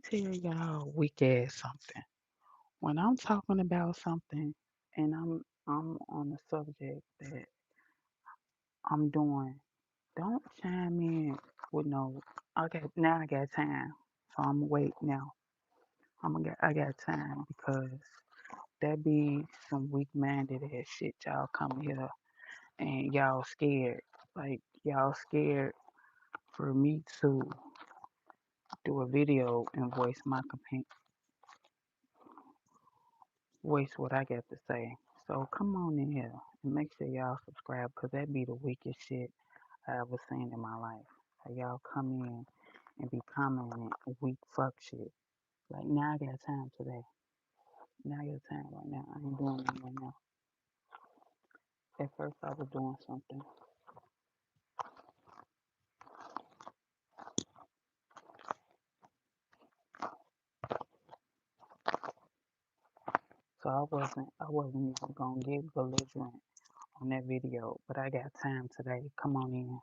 tell y'all weak ass something. When I'm talking about something and I'm on the subject that I'm doing, don't chime in with no. Okay, now I got time, so I'm gonna wait now. I got time because that be some weak minded ass shit. Y'all come here and y'all scared, like y'all scared for me to do a video and voice what I got to say. So come on in here and make sure y'all subscribe because that be the weakest shit I ever seen in my life. How y'all come in and be commenting weak fuck shit. Like now I got time today. Now I got time right now. I ain't doing nothing right now. At first I was doing something. So I wasn't even gonna get belligerent on that video, but I got time today. Come on in.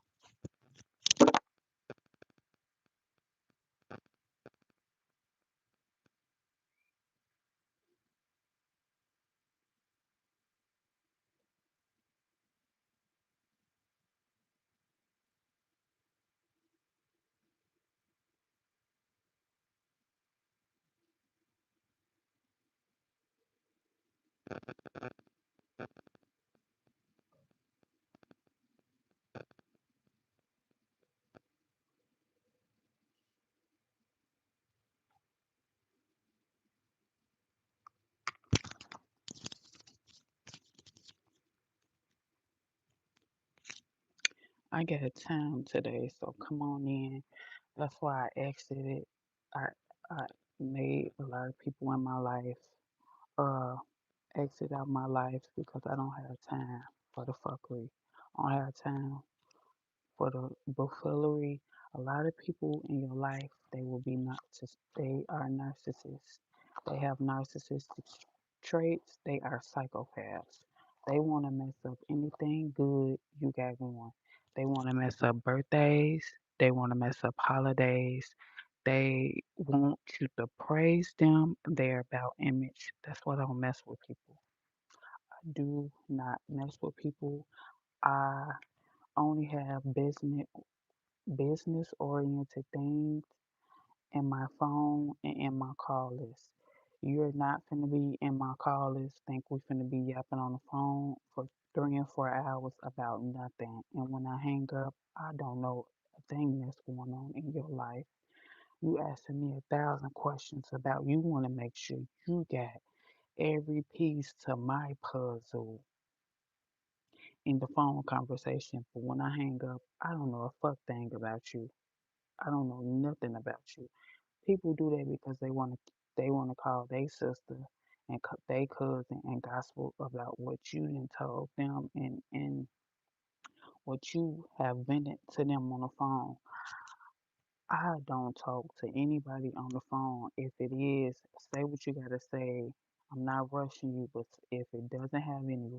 I got time today, so come on in. That's why I exited. I I made a lot of people in my life uh exit out my life because I don't have time for the fuckery. I don't have time for the buffoonery. A lot of people in your life, they will be they are narcissists. They have narcissistic traits. They are psychopaths. They want to mess up anything good you got going. They want to mess up birthdays. They want to mess up holidays. They want you to praise them. They're about image. That's why I don't mess with people. I do not mess with people. I only have business oriented things in my phone and in my call list. You're not finna be in my call list, think we finna be yapping on the phone for 3 and 4 hours about nothing. And when I hang up, I don't know a thing that's going on in your life. You asking me 1,000 questions about you want to make sure you got every piece to my puzzle in the phone conversation. But when I hang up, I don't know a fuck thing about you. I don't know nothing about you. People do that because they want to call their sister and their cousin and gospel about what you done told them and what you have vented to them on the phone. I don't talk to anybody on the phone. If it is, say what you gotta say. I'm not rushing you, but if it doesn't have any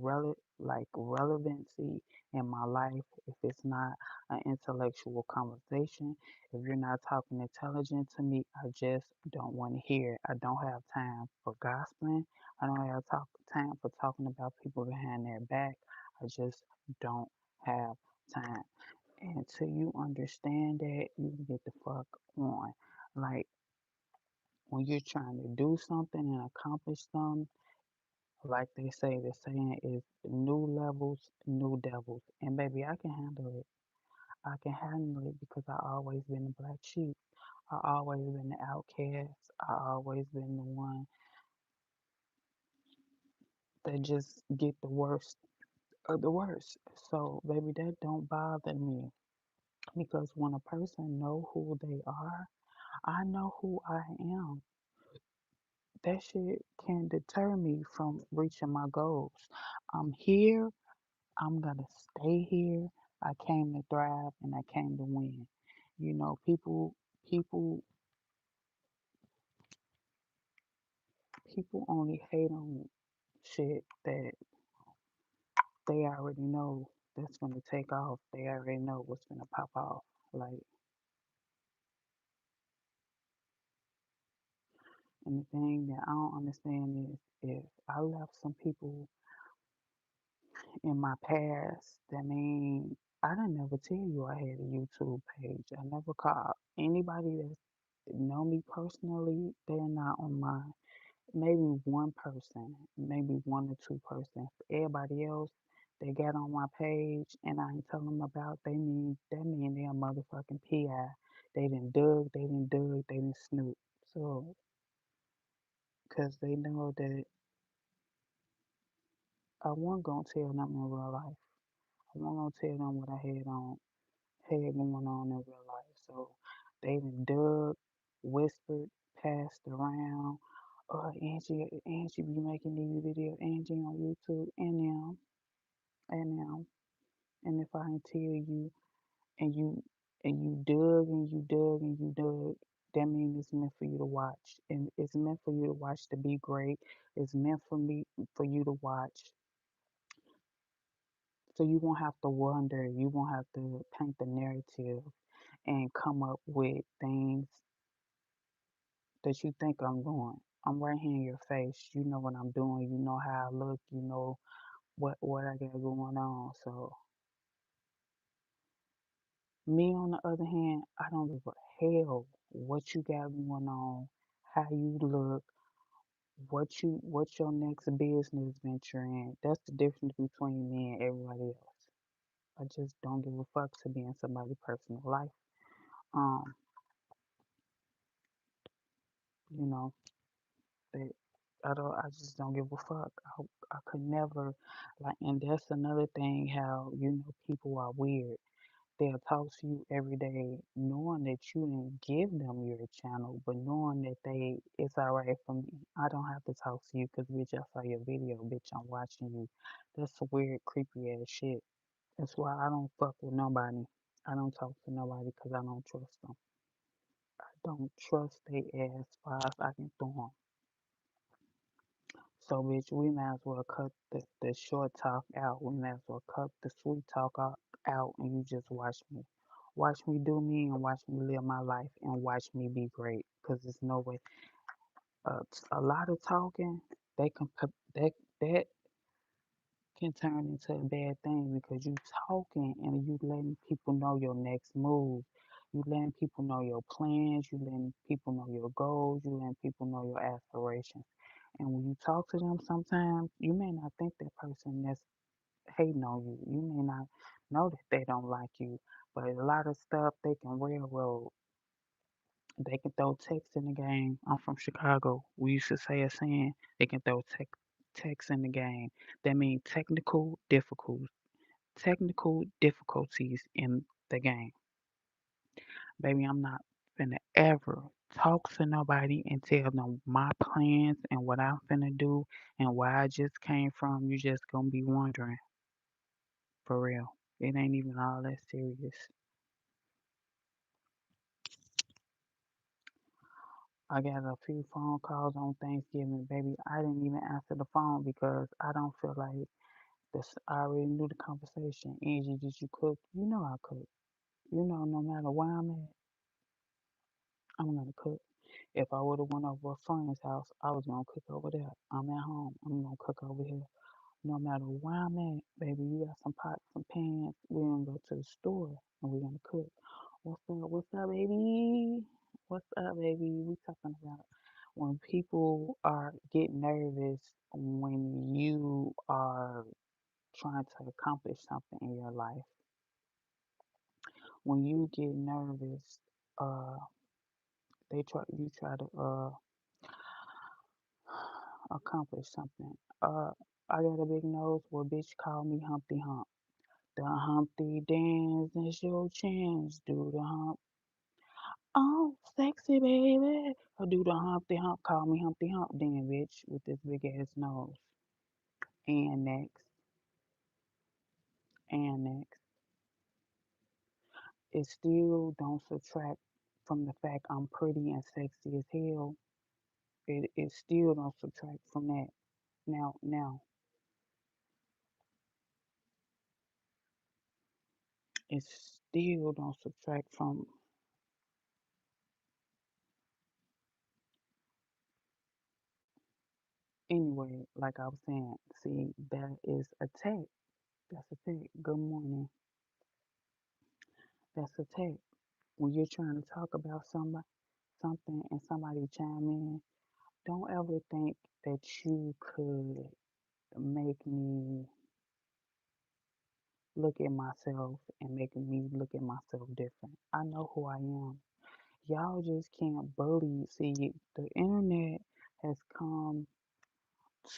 relevancy in my life, if it's not an intellectual conversation, if you're not talking intelligent to me, I just don't want to hear it. I don't have time for gossiping. I don't have time for talking about people behind their back. I just don't have time. Until you understand that, you can get the fuck on. Like when you're trying to do something and accomplish something, like they say, the saying is new levels, new devils. And baby, I can handle it. I can handle it because I always been the black sheep. I always been the outcast. I always been the one that just get the worst of the worst. So baby, that don't bother me because when a person know who they are, I know who I am. That shit can deter me from reaching my goals. I'm here. I'm gonna stay here. I came to thrive and I came to win. You know, people, people only hate on shit that they already know that's gonna take off. They already know what's gonna pop off. Like And the thing that I don't understand is if I left some people in my past, that mean I didn't never tell you I had a YouTube page. I never called anybody that know me personally. They're not on mine. Maybe one person, maybe one or two persons. Everybody else, they got on my page and I ain't tell them about. They mean they a motherfucking PI. They done snoop. So, cause they know that I wasn't gonna tell them in real life. I wasn't gonna tell them what I had going on in real life. So they done whispered, passed around. Angie be making these videos. Angie on YouTube, and now. And if I didn't tell you, and you and you dug, that means it's meant for you to watch. And it's meant for you to watch to be great. It's meant for you to watch. So you won't have to wonder, you won't have to paint the narrative and come up with things that you think I'm doing. I'm right here in your face. You know what I'm doing. You know how I look. You know what I got going on. So me on the other hand, I don't give a hell what you got going on, how you look, what your next business venture in. That's the difference between me and everybody else. I just don't give a fuck to be in somebody's personal life. Um, you know, that I just don't give a fuck. I could never like, and that's another thing how people are weird. They'll talk to you every day, knowing that you didn't give them your channel, but knowing that it's alright for me. I don't have to talk to you because bitch, I saw your video, bitch. I'm watching you. That's some weird, creepy ass shit. That's why I don't fuck with nobody. I don't talk to nobody because I don't trust them. I don't trust they ass far as I can throw 'em. So, bitch, we might as well cut the short talk out. We might as well cut the sweet talk out and you just watch me. Watch me do me and watch me live my life and watch me be great. Because there's no way. A lot of talking, they can, that can turn into a bad thing because you talking and you letting people know your next move. You letting people know your plans. You letting people know your goals. You letting people know your aspirations. And when you talk to them, sometimes you may not think that person that's hating on you. You may not know that they don't like you, but a lot of stuff they can railroad. They can throw text in the game. I'm from Chicago. We used to say a saying, they can throw text in the game. That means technical difficulties in the game. Baby, I'm not finna ever talk to nobody and tell them my plans and what I'm finna do and where I just came from. You just gonna be wondering, for real. It ain't even all that serious. I got a few phone calls on Thanksgiving, baby. I didn't even answer the phone because I don't feel like this. I already knew the conversation. Angie, did you cook? You know I cook. You know, no matter where I'm at, I'm gonna cook. If I would have went over a friend's house, I was gonna cook over there. I'm at home. I'm gonna cook over here. No matter where I'm at, baby, you got some pots, some pans. We're gonna go to the store and we're gonna cook. What's up? What's up, baby? What's up, baby? We talking about when people are get nervous when you are trying to accomplish something in your life. When you get nervous, uh, you try to accomplish something. I got a big nose. Well, bitch, call me Humpty Hump. The Humpty dance is your chance. Do the hump. Oh, sexy baby. Or do the Humpty Hump. Call me Humpty Hump, then, bitch, with this big ass nose. And next, and next. It still don't subtract from the fact I'm pretty and sexy as hell. It still don't subtract from that. Now, it still don't subtract from Anyway, like I was saying, see, that is a tech. That's a tech. Good morning. That's a tech. When you're trying to talk about something and somebody chime in, don't ever think that you could make me look at myself and make me look at myself different. I know who I am. Y'all just can't bully. See, the internet has come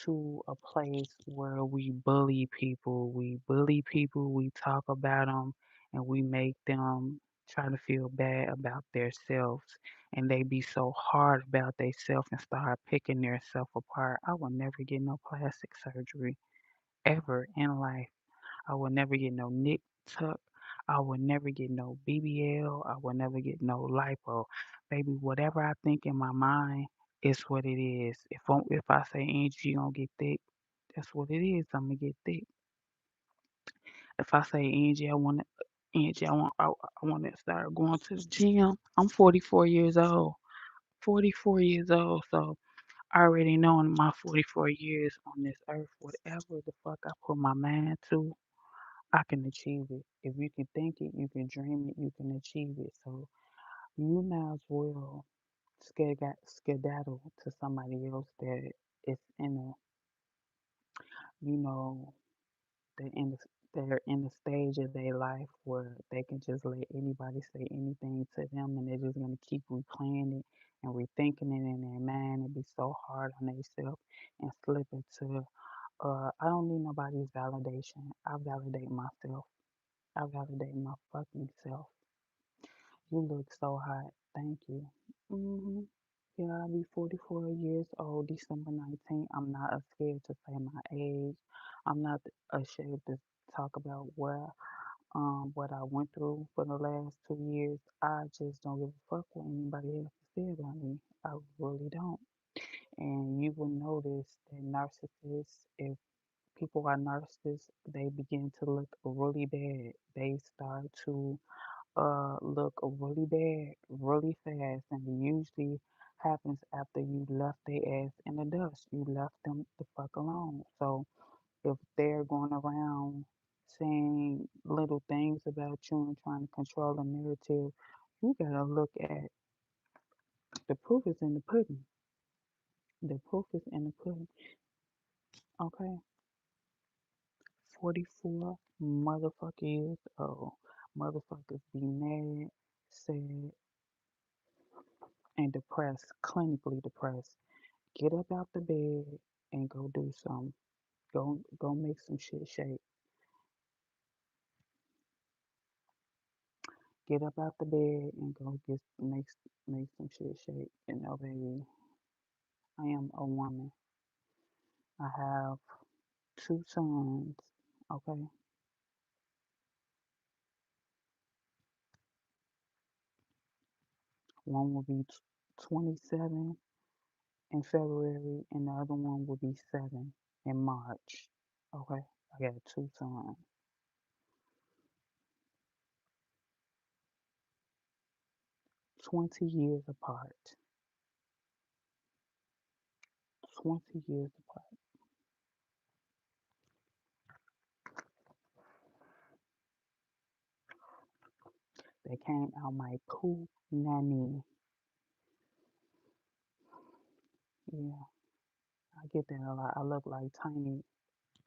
to a place where we bully people. We bully people, we talk about them, and we make them try to feel bad about themselves. And they be so hard about themselves and start picking themselves apart. I will never get no plastic surgery ever in life. I will never get no nip tuck. I will never get no BBL. I will never get no lipo. Baby, whatever I think in my mind is what it is. If I say Angie, you gonna get thick, that's what it is. I'm gonna get thick. If I say Angie, I want to start going to the gym. I'm 44 years old. 44 years old. So I already know in my 44 years on this earth, whatever the fuck I put my mind to, I can achieve it. If you can think it, you can dream it, you can achieve it. So you might as well skedaddle to somebody else that is in a, you know, they're in the, they're in the stage of their life where they can just let anybody say anything to them and they're just gonna keep replaying it and rethinking it in their mind and be so hard on themselves and slip into I don't need nobody's validation. I validate myself. I validate my fucking self. You look so hot. Thank you. Yeah, I'll be 44 years old December 19th. I'm not scared to say my age. I'm not ashamed to talk about what I went through for the last 2 years. I just don't give a fuck what anybody else says about me. I really don't. And you will notice that narcissists, if people are narcissists, they begin to look really bad. They start to look really bad really fast, and it usually happens after you left their ass in the dust. You left them the fuck alone. So if they're going around saying little things about you and trying to control the narrative, you gotta look at the proof is in the pudding. The proof is in the pudding. Okay, 44 motherfucker years old. Motherfuckers be mad, sad, and depressed, clinically depressed. Get up out the bed and go do something. Go make some shit shake. Get up out the bed and go make some shit shake. And know, baby, I am a woman. I have two sons. Okay, one will be 27 in February, and the other one will be 7 in March. Okay, I got two sons. 20 years apart. 20 years apart. They came out my poo nanny. Yeah, I get that a lot. I look like Tiny.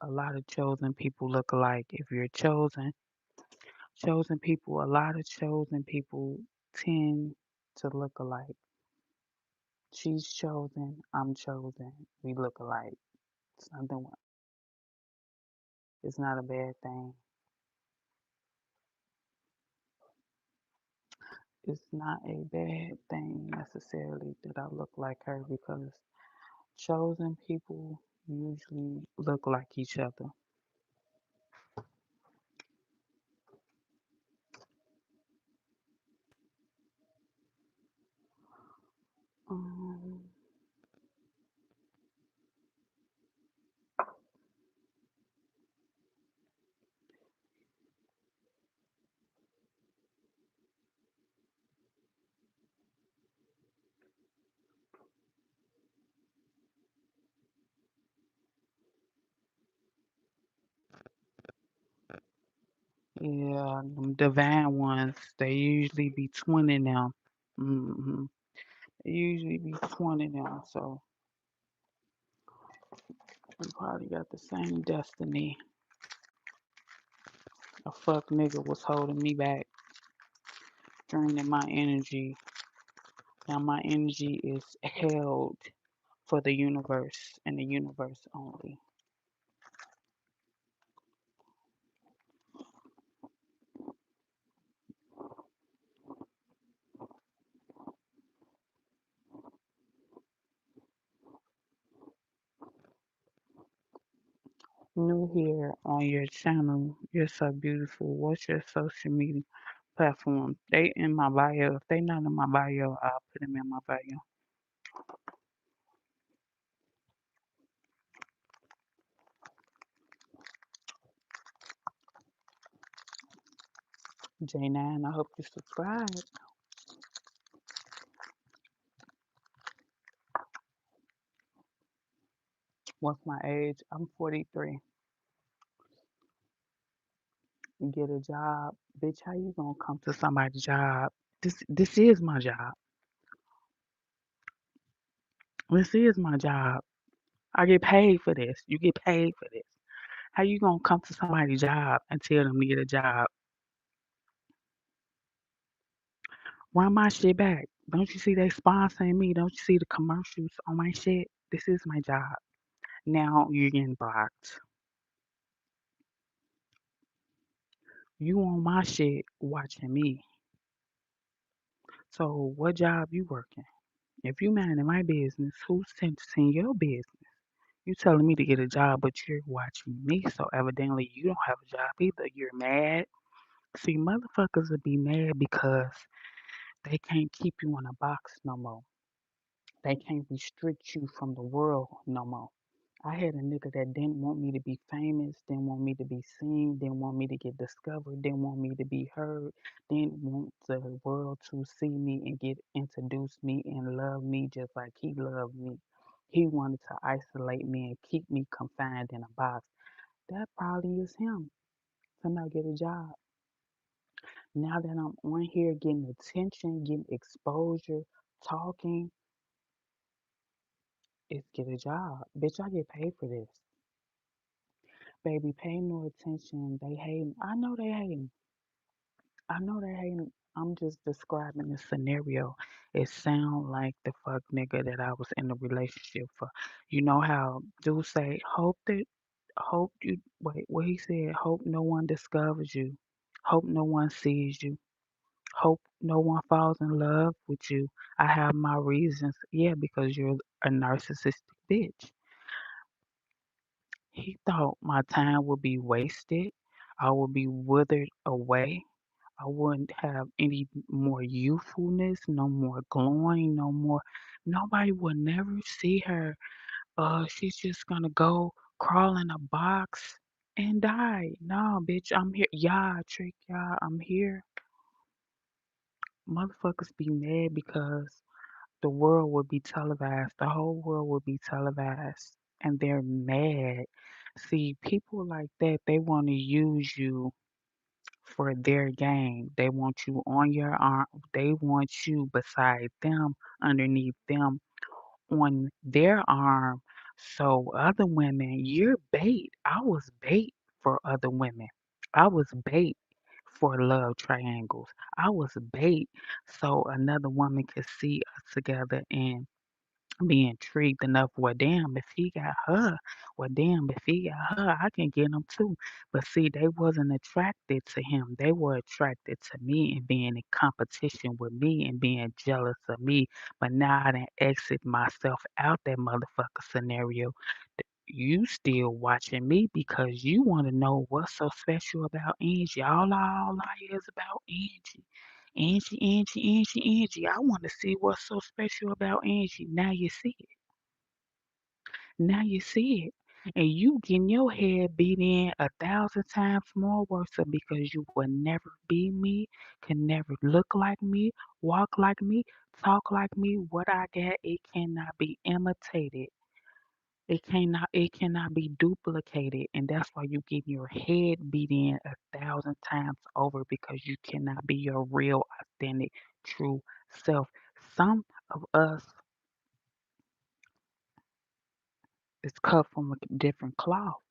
A lot of chosen people look alike. If you're chosen people, a lot of chosen people tend to look alike. She's chosen, I'm chosen. We look alike. Something it's not a bad thing. It's not a bad thing necessarily that I look like her because chosen people usually look like each other. Um, Yeah, them divine ones, they usually be twinning them. They usually be twinning them, so we probably got the same destiny. A fuck nigga was holding me back, draining my energy. Now my energy is held for the universe and the universe only. New here on your channel. You're so beautiful. What's your social media platform? They in my bio. If they not in my bio, I'll put them in my bio. J9, I hope you subscribe. What's my age? I'm 43. Get a job. Bitch, how you gonna come to somebody's job? This is my job. This is my job. I get paid for this. You get paid for this. How you gonna come to somebody's job and tell them to get a job? Run my shit back. Don't you see they sponsoring me? Don't you see the commercials on my shit? This is my job. Now you're getting blocked. You on my shit watching me. So what job you working? If you minding my business, who's sentencing your business? You telling me to get a job, but you're watching me. So evidently you don't have a job either. You're mad. See, motherfuckers will be mad because they can't keep you in a box no more. They can't restrict you from the world no more. I had a nigga that didn't want me to be famous, didn't want me to be seen, didn't want me to get discovered, didn't want me to be heard, didn't want the world to see me and get introduced me and love me just like he loved me. He wanted to isolate me and keep me confined in a box. That probably is him. Somebody get a job. Now that I'm on here getting attention, getting exposure, talking, it's get a job. Bitch, I get paid for this. Baby, pay no attention. They hating. I know they hating. I know they hating. I'm just describing the scenario. It sound like the fuck nigga that I was in a relationship for. You know how dudes say, hope you, wait, what he said, hope no one discovers you. Hope no one sees you. Hope no one falls in love with you. I have my reasons. Yeah, because you're a narcissistic bitch. He thought my time would be wasted. I would be withered away. I wouldn't have any more youthfulness, no more glowing, no more. Nobody will never see her. She's just gonna go crawl in a box and die. No, bitch, I'm here. Yeah, trick, yeah, I'm here. Motherfuckers be mad because the world will be televised. The whole world will be televised. And they're mad. See, people like that, they want to use you for their gain. They want you on your arm. They want you beside them, underneath them, on their arm. So other women, you're bait. I was bait for other women. I was bait for love triangles. I was bait so another woman could see us together and be intrigued enough. Well, damn, if he got her, well, damn, if he got her, I can get him too. But see, they wasn't attracted to him. They were attracted to me and being in competition with me and being jealous of me. But now I done exit myself out that motherfucker scenario. You still watching me because you want to know what's so special about Angie. All I hear is about Angie. Angie. I want to see what's so special about Angie. Now you see it. Now you see it. And you getting your head beat in 1,000 times more worse because you will never be me, can never look like me, walk like me, talk like me. What I got, it cannot be imitated. It cannot be duplicated, and that's why you get your head beat in 1,000 times over because you cannot be your real, authentic, true self. Some of us is cut from a different cloth.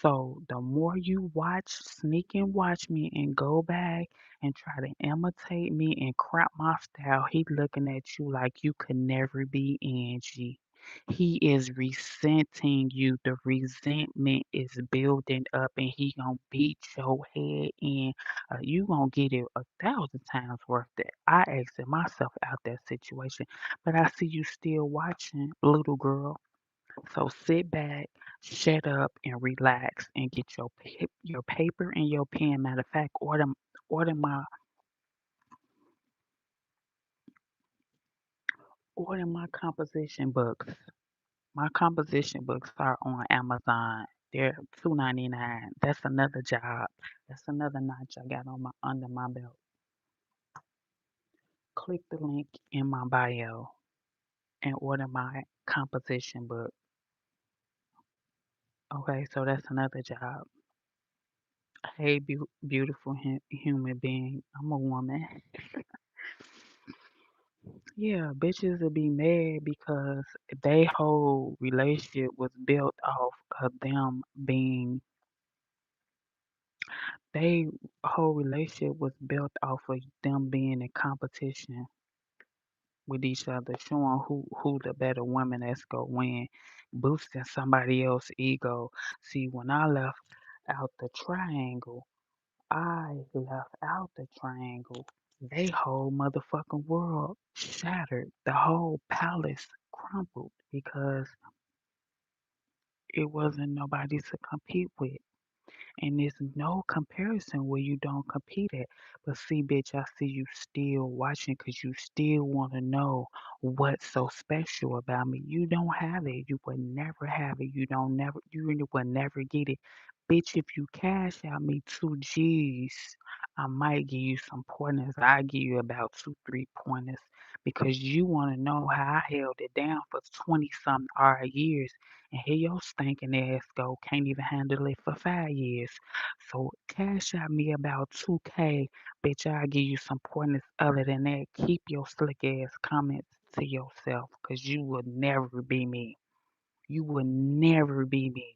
So the more you watch, sneak and watch me and go back and try to imitate me and crap my style, he looking at you like you could never be Angie. He is resenting you. The resentment is building up and he gonna beat your head in. You gonna get it 1,000 times worth that. I exit myself out that situation. But I see you still watching, little girl. So sit back, shut up, and relax, and get your paper and your pen. Matter of fact, order my order my composition books. My composition books are on Amazon. They're $2.99. That's another job. That's another notch I got on my under my belt. Click the link in my bio and order my composition book. Okay, so that's another job. Hey, beautiful human being. I'm a woman. Yeah, bitches would be mad because they whole relationship was built off of them being they whole relationship was built off of them being in competition with each other, showing who the better woman that's gonna win, boosting somebody else's ego. See, when I left out the triangle, I left out the triangle. They whole motherfucking world shattered. The whole palace crumbled because it wasn't nobody to compete with. And there's no comparison where you don't compete at. But see, bitch, I see you still watching because you still want to know what's so special about me. You don't have it. You would never have it. You really would never get it. Bitch, if you cash out me 2 G's, I might give you some pointers. I give you about two, 3 pointers because you want to know how I held it down for 20 something odd years and here your stinking ass go, can't even handle it for 5 years. So cash out me about 2K, bitch. I'll give you some pointers other than that. Keep your slick ass comments to yourself, cause you would never be me. You would never be me.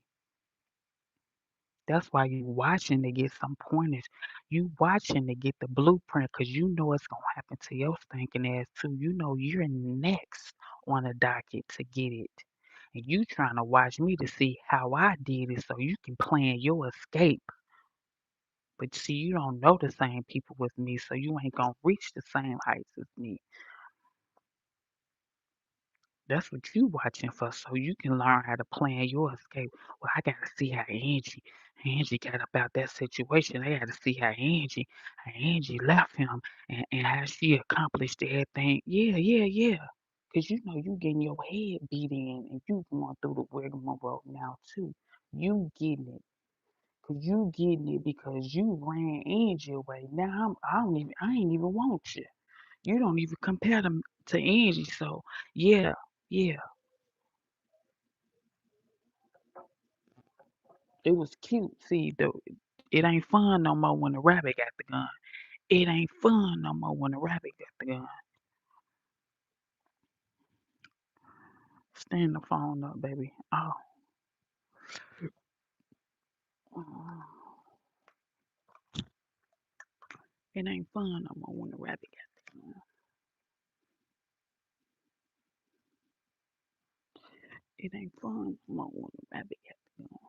That's why you watching to get some pointers. You watching to get the blueprint because you know it's gonna happen to your stinking ass too. You know you're next on the docket to get it. And you trying to watch me to see how I did it so you can plan your escape. But see, you don't know the same people with me, so you ain't gonna reach the same heights as me. That's what you watching for, so you can learn how to plan your escape. Well, I gotta see how Angie got about that situation. I gotta see how Angie left him and how she accomplished everything. Yeah, yeah, yeah. Cause you know you getting your head beat in and you going through the rigmarole now too. You getting it. Cause you getting it because you ran Angie away. Now I ain't even want you. You don't even compare them to Angie. So yeah, yeah. It was cute. See, it ain't fun no more when the rabbit got the gun. It ain't fun no more when the rabbit got the gun. Stand the phone up, baby. Oh, uh, it ain't fun no more when the rabbit got the gun. It ain't fun no more when the rabbit got the gun.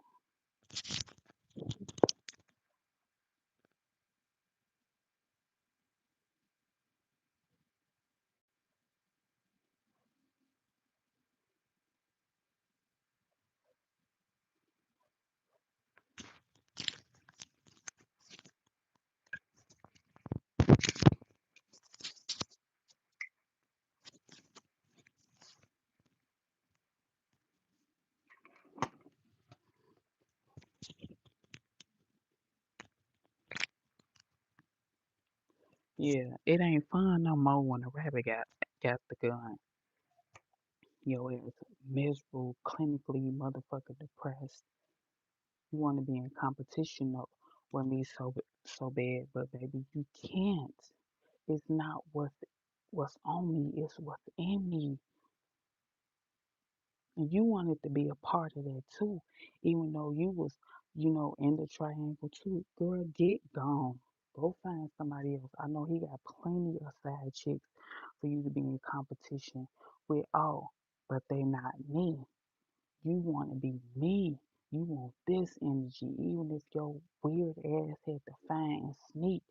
Yeah, it ain't fun no more when the rabbit got the gun. Your ass miserable, clinically motherfucker depressed. You want to be in competition with me so bad, but baby, you can't. It's not what's on me, it's what's in me. And you wanted to be a part of that too, even though you was, in the triangle too. Girl, get gone. Go find somebody else. I know he got plenty of side chicks for you to be in competition with all, but they not me. You want to be me. You want this energy, even if your weird ass had to find and sneak.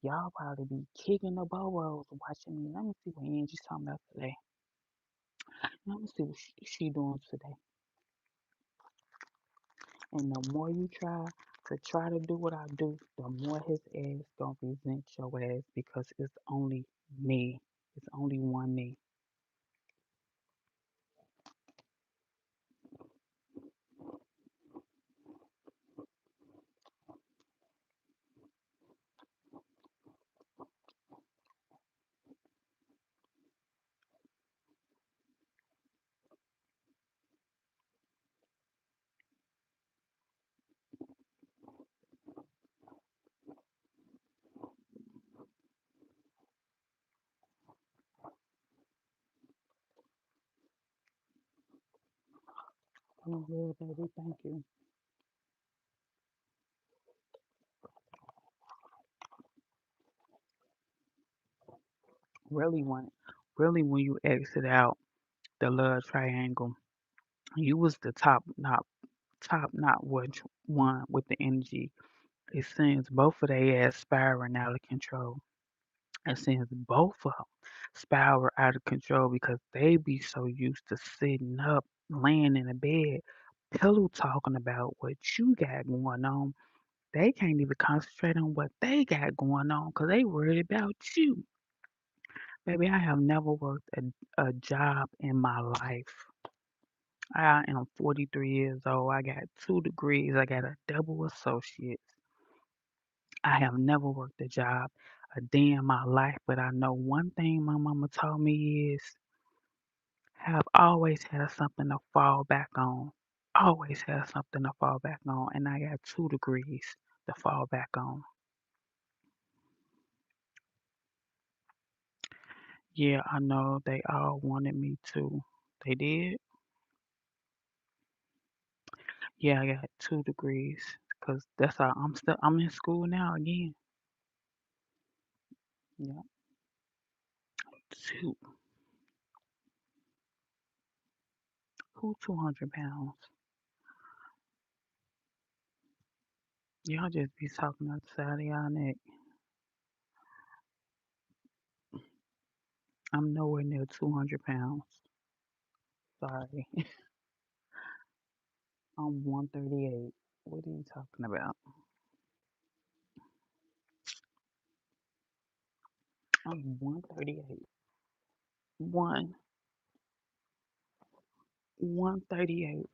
Y'all probably be kicking the bobos watching me. Let me see what Angie's talking about today. Let me see what she doing today. And the more you try to do what I do, the more his ass gonna resent your ass because it's only me. It's only one me. Oh, well, baby, thank you. Really want, really when you exit out the love triangle, you was the top not which one with the energy. It seems both of they ass spiraling out of control. It seems both of them spiral out of control because they be so used to sitting up, laying in a bed, pillow talking about what you got going on. They can't even concentrate on what they got going on because they worried about you. Baby, I have never worked a job in my life. I am 43 years old. I got 2 degrees. I got a double associates. I have never worked a job a day in my life, but I know one thing my mama told me is have always had something to fall back on. Always had something to fall back on, and I got 2 degrees to fall back on. Yeah, I know they all wanted me to. They did? Yeah, I got 2 degrees because that's how I'm in school now again. Yeah, two. Who 200 pounds? Y'all just be talking outside of y'all neck. I'm nowhere near 200 pounds. Sorry. I'm 138. What are you talking about? I'm 138. 1 138.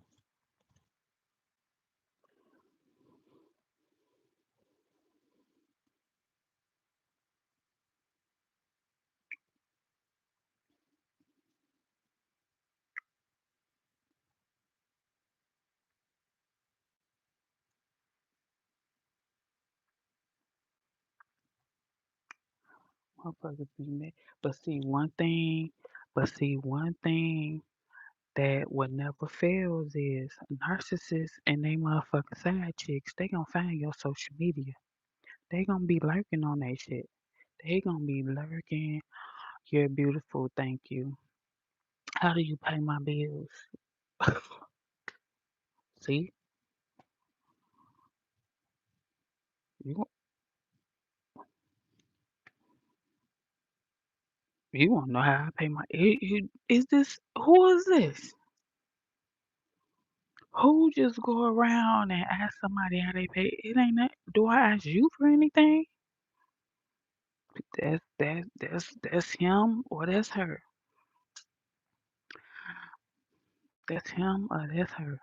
Motherfuckers be mad. But see one thing, but see one thing that what never fails is narcissists and they motherfucking side chicks, they gonna find your social media. They gonna be lurking on that shit. They gonna be lurking. You're beautiful, thank you. How do you pay my bills? See, you gon- you wanna know how I pay my? Is this who is this? Who just go around and ask somebody how they pay? It ain't that. Do I ask you for anything? That's him or that's her. That's him or that's her.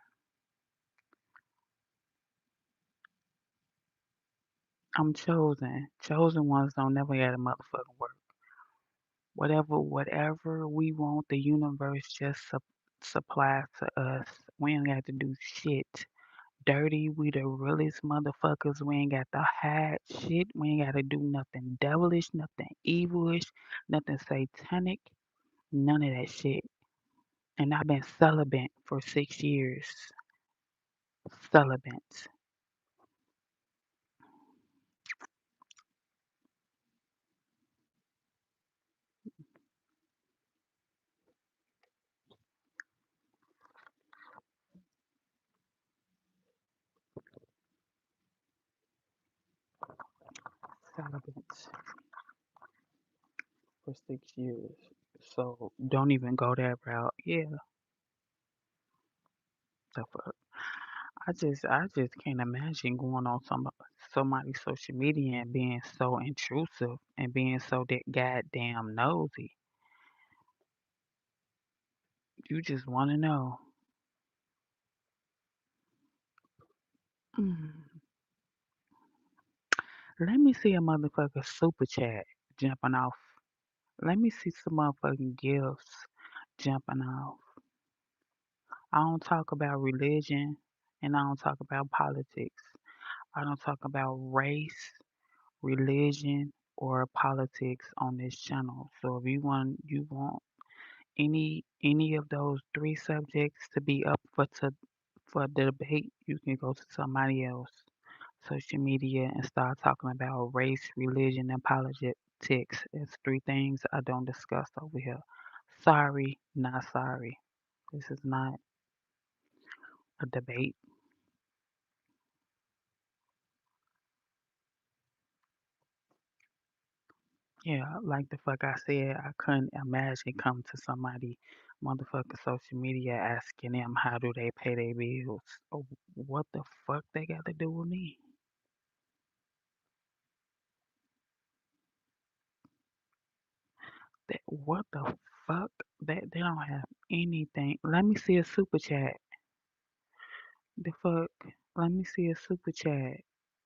I'm chosen. Chosen ones don't never get a motherfucking work. Whatever we want, the universe just supplies to us. We ain't got to do shit. Dirty, we the realest motherfuckers. We ain't got to hide shit. We ain't got to do nothing devilish, nothing evilish, nothing satanic, none of that shit. And I've been celibate for 6 years. Celibate. Celibate for 6 years. So don't even go that route. Yeah, the fuck. I just can't imagine going on somebody's social media and being so intrusive and being so that goddamn nosy. You just want to know. Mm, let me see a motherfucker super chat jumping off. Let me see some motherfucking gifts jumping off. I don't talk about religion and I don't talk about politics. I don't talk about race, religion, or politics on this channel. So if you want any of those three subjects to be up for debate, you can go to somebody else social media and start talking about race, religion, and politics. It's three things I don't discuss over here. Sorry, not sorry. This is not a debate. Yeah, like the fuck I said, I couldn't imagine coming to somebody motherfucking social media asking them how do they pay their bills. Oh, what the fuck they got to do with me? What the fuck? They don't have anything. Let me see a super chat. The fuck? Let me see a super chat.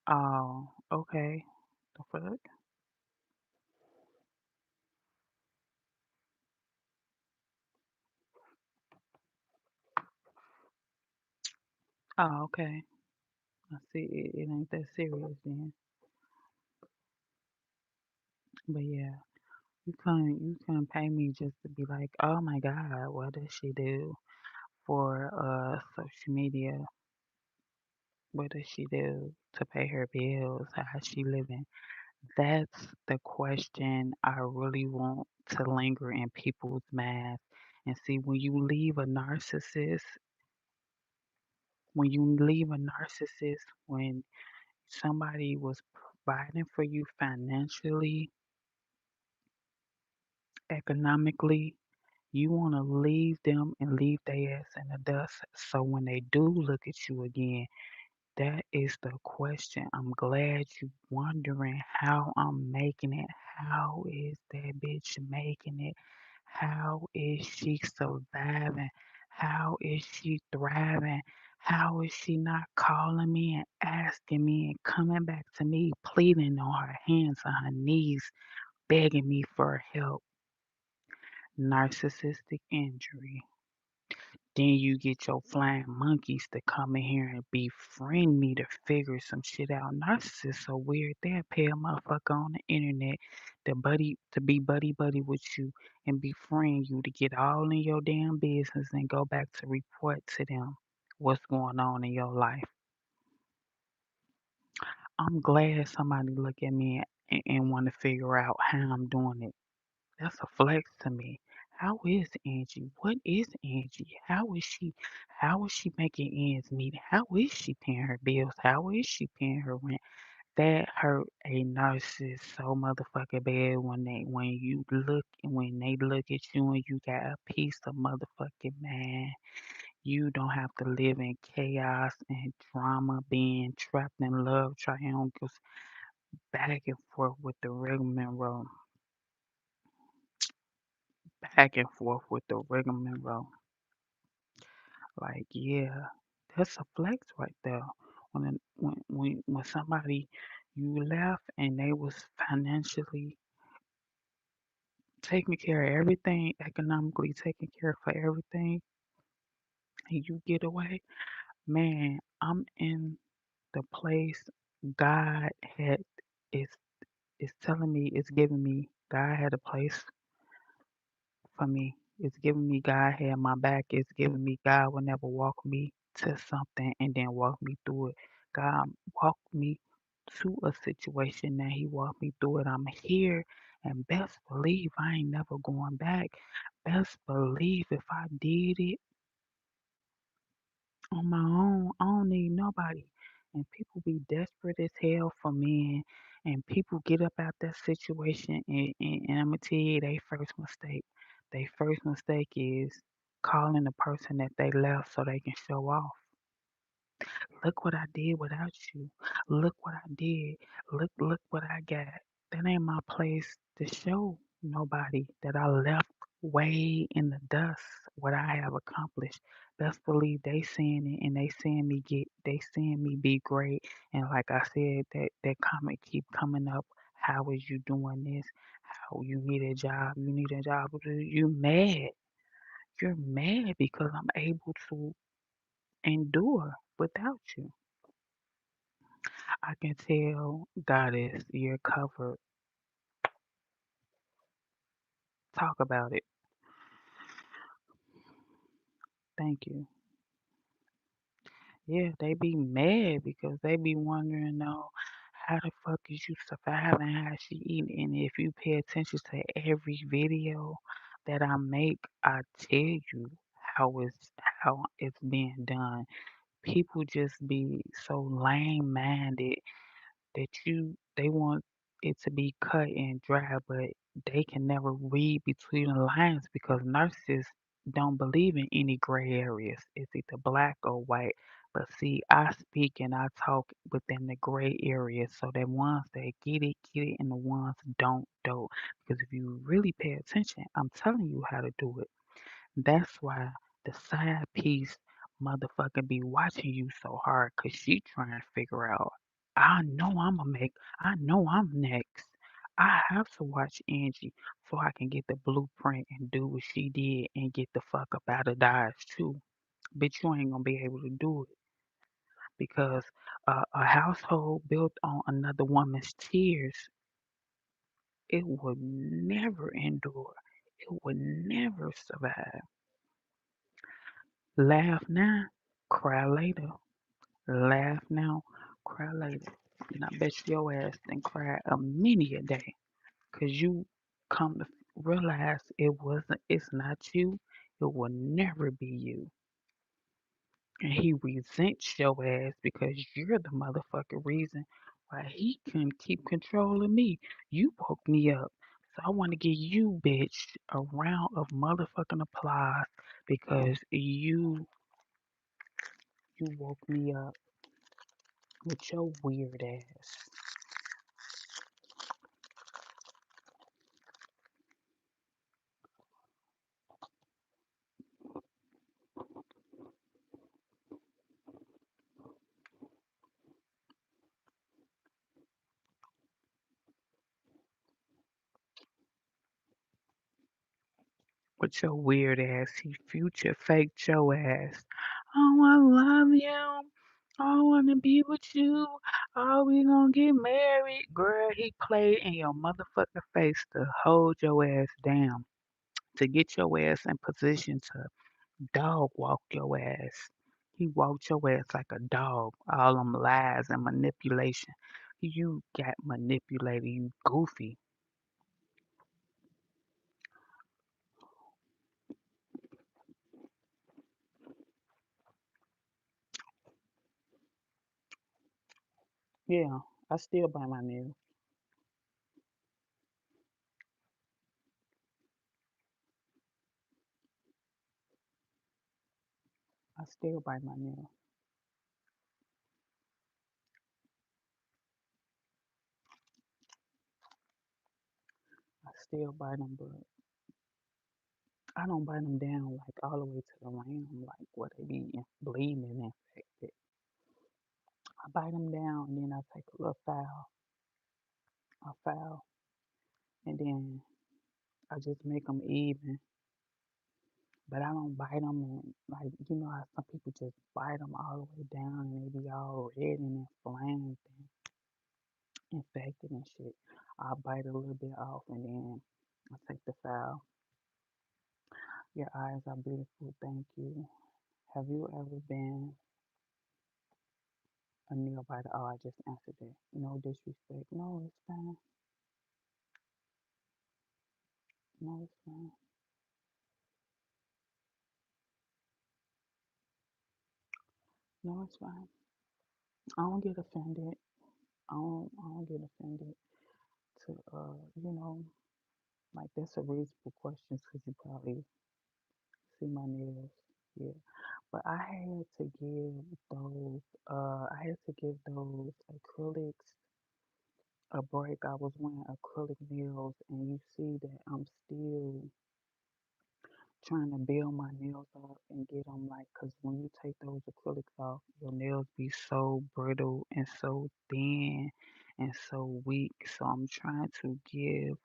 Oh, okay. The fuck? Oh, okay. I see. It ain't that serious then. But yeah, you couldn't pay me just to be like, oh my God, what does she do for social media? What does she do to pay her bills? How's she living? That's the question I really want to linger in people's minds. And see, when somebody was providing for you financially, economically, you want to leave them and leave their ass in the dust. So when they do look at you again, that is the question. I'm glad you wondering how I'm making it. How is that bitch making it? How is she surviving? How is she thriving? How is she not calling me and asking me and coming back to me, pleading on her hands and her knees, begging me for help? Narcissistic injury. Then you get your flying monkeys to come in here and befriend me to figure some shit out. Narcissists so weird. They'll pay a motherfucker on the internet to be buddy buddy with you and befriend you to get all in your damn business and go back to report to them what's going on in your life. I'm glad somebody look at me and want to figure out how I'm doing it. That's a flex to me. How is Angie? What is Angie? How is she making ends meet? How is she paying her bills? How is she paying her rent? That hurt a narcissist so motherfucking bad when they look at you and you got a piece of motherfucking man. You don't have to live in chaos and drama, being trapped in love triangles back and forth with the rigmarole. Back and forth with the rigmarole. Like, yeah, that's a flex right there. When somebody you left and they was financially taking care of everything, economically taking care for everything, and you get away, man, I'm in the place God had is is telling me, it's giving me, God had a place for me. It's giving me God had my back. It's giving me God will never walk me to something and then walk me through it. God walked me to a situation that He walked me through it. I'm here, and best believe I ain't never going back. Best believe if I did it on my own, I don't need nobody. And people be desperate as hell for men, and people get up out that situation, and I'm gonna tell you, they first mistake. They first mistake is calling the person that they left so they can show off. Look what I did without you. Look what I did. Look what I got. That ain't my place to show nobody that I left way in the dust what I have accomplished. Best believe they seeing it, and they seeing me be great. And like I said, that comment keep coming up. How is you doing this? How you need a job? You need a job. You mad. You're mad because I'm able to endure without you. I can tell, Goddess, you're covered. Talk about it. Thank you. Yeah, they be mad because they be wondering, though, how the fuck is you surviving? How she eating? And if you pay attention to every video that I make, I tell you how it's being done. People just be so lame minded that they want it to be cut and dry, but they can never read between the lines because nurses don't believe in any gray areas. It's either black or white. But see, I speak and I talk within the gray areas, so the ones that get it, and the ones don't. Because if you really pay attention, I'm telling you how to do it. That's why the side piece motherfucker be watching you so hard, 'cause she trying to figure out, I know I'm next. I have to watch Angie so I can get the blueprint and do what she did and get the fuck up out of Dodge too. But you ain't gonna be able to do it because a household built on another woman's tears, it would never endure. It would never survive. Laugh now, cry later. Laugh now, cry later. And I bet your ass done cried a many a day. 'Cause you come to realize it's not you. It will never be you. And he resents your ass because you're the motherfucking reason why he couldn't keep control of me. You woke me up. So I want to give you, bitch, a round of motherfucking applause because you woke me up with your weird ass. With your weird ass. He future faked your ass. Oh, I love you. I wanna be with you. Oh, we gonna get married. Girl, he played in your motherfucking face to hold your ass down. To get your ass in position to dog walk your ass. He walked your ass like a dog. All them lies and manipulation. You got manipulated, you goofy. Yeah, I still bite my nails. I still bite my nails. I still bite them, but I don't bite them down like all the way to the ram, like where they be bleeding and infected. I bite them down and then I take a little file, and then I just make them even. but I don't bite them and like you know how some people just bite them all the way down and they be all red and inflamed and infected and shit. I'll bite a little bit off and then I take the file. Your eyes are beautiful, thank you. Have you ever been a nail biter? Oh, I just answered it. No disrespect. No, it's fine. No, it's fine. No, it's fine. I don't get offended. I don't get offended to you know, like that's a reasonable question because you probably see my nails. Yeah. But I had to give those acrylics a break. I was wearing acrylic nails and you see that I'm still trying to build my nails up and get them like, cause when you take those acrylics off, your nails be so brittle and so thin and so weak. So I'm trying to give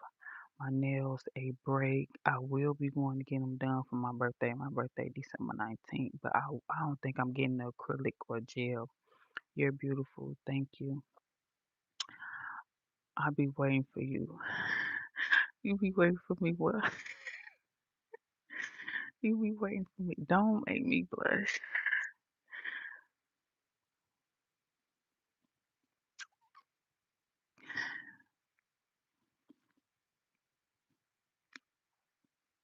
my nails a break. I will be going to get them done for my birthday. My birthday December 19th, but I don't think I'm getting the acrylic or gel. You're beautiful. Thank you. I'll be waiting for you. You be waiting for me. What? You be waiting for me. Don't make me blush.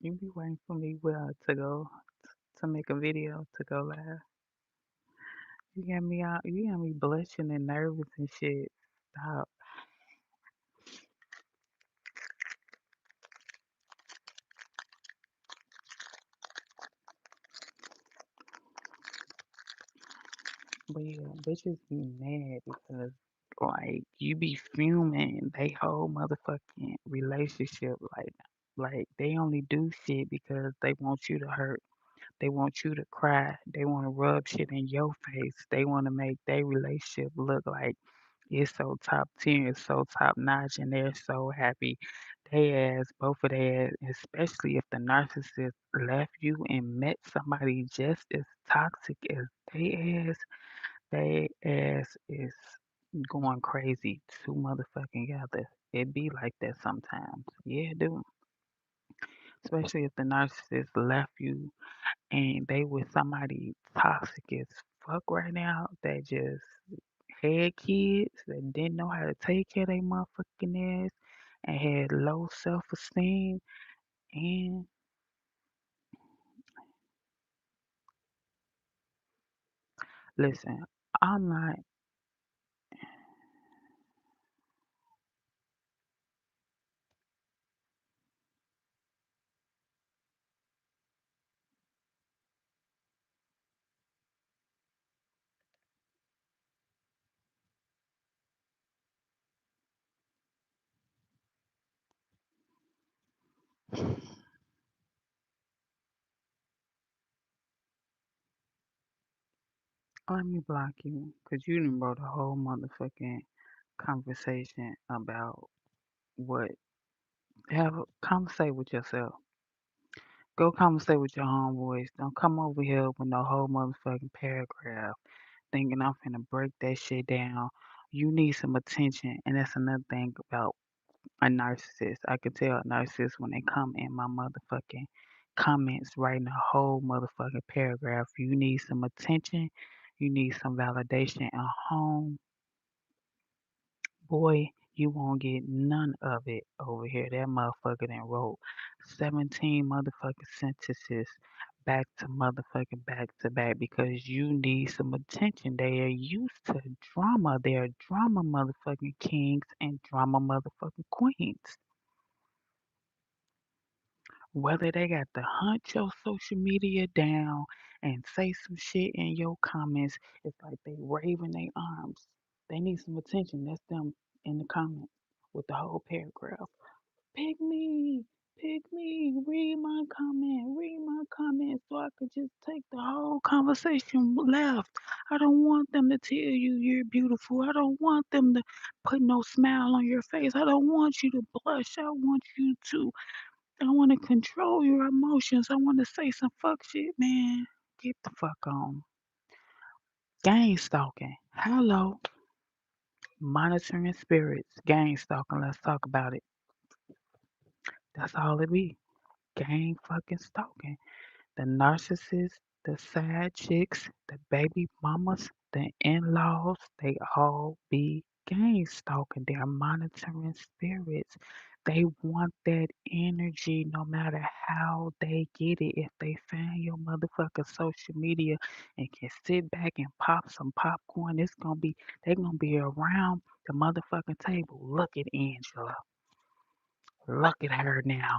You be waiting for me well to go to make a video to go live. You got me blushing and nervous and shit. Stop. But yeah, bitches be mad because like you be fuming they whole motherfucking relationship like they only do shit because they want you to hurt. They want you to cry. They want to rub shit in your face. They want to make their relationship look like it's so top tier, it's so top notch, and they're so happy. They ass, both of their ass, especially if the narcissist left you and met somebody just as toxic as they ass is going crazy too motherfucking together. It be like that sometimes. Yeah, it do. Especially if the narcissist left you and they with somebody toxic as fuck right now that just had kids that didn't know how to take care of their motherfucking ass and had low self esteem and listen, I'm not let me block you because you done wrote a whole motherfucking conversation about what have a conversate with yourself. Go conversate with your homeboys. Don't come over here with no whole motherfucking paragraph thinking I'm finna break that shit down. You need some attention, and that's another thing about a narcissist. I can tell a narcissist when they come in my motherfucking comments writing a whole motherfucking paragraph. You need some attention. You need some validation at home. Boy, you won't get none of it over here. That motherfucker then wrote 17 motherfucking sentences back to back because you need some attention. They are used to drama. They are drama motherfucking kings and drama motherfucking queens. Whether they got to hunt your social media down and say some shit in your comments, it's like they waving their arms. They need some attention. That's them in the comments with the whole paragraph. Pick me, pick me, read my comment so I could just take the whole conversation left. I don't want them to tell you you're beautiful. I don't want them to put no smile on your face. I don't want you to blush. I want you to I wanna control your emotions. I wanna say some fuck shit, man. Get the fuck on. Gang stalking. Hello. Monitoring spirits. Gang stalking. Let's talk about it. That's all it be. Gang fucking stalking. The narcissists, the side chicks, the baby mamas, the in-laws, they all be gang stalking. They're monitoring spirits. They want that energy no matter how they get it. If they find your motherfucking social media and can sit back and pop some popcorn, they're gonna be around the motherfucking table. Look at Angela. Look at her now.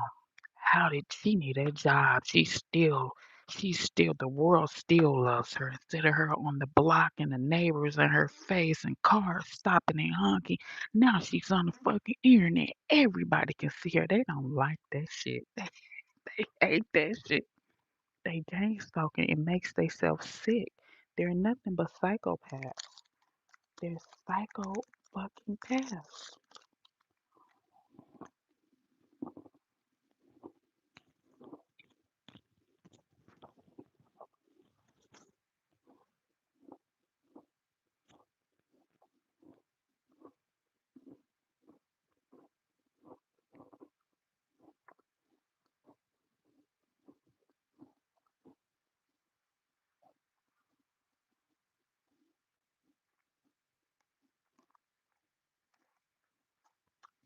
How did she need a job? She's still, the world still loves her. Instead of her on the block and the neighbors in her face and cars stopping and honking, now she's on the fucking internet. Everybody can see her. They don't like that shit. They hate that shit. They gang stalking. It makes themselves sick. They're nothing but psychopaths. They're psycho fucking paths.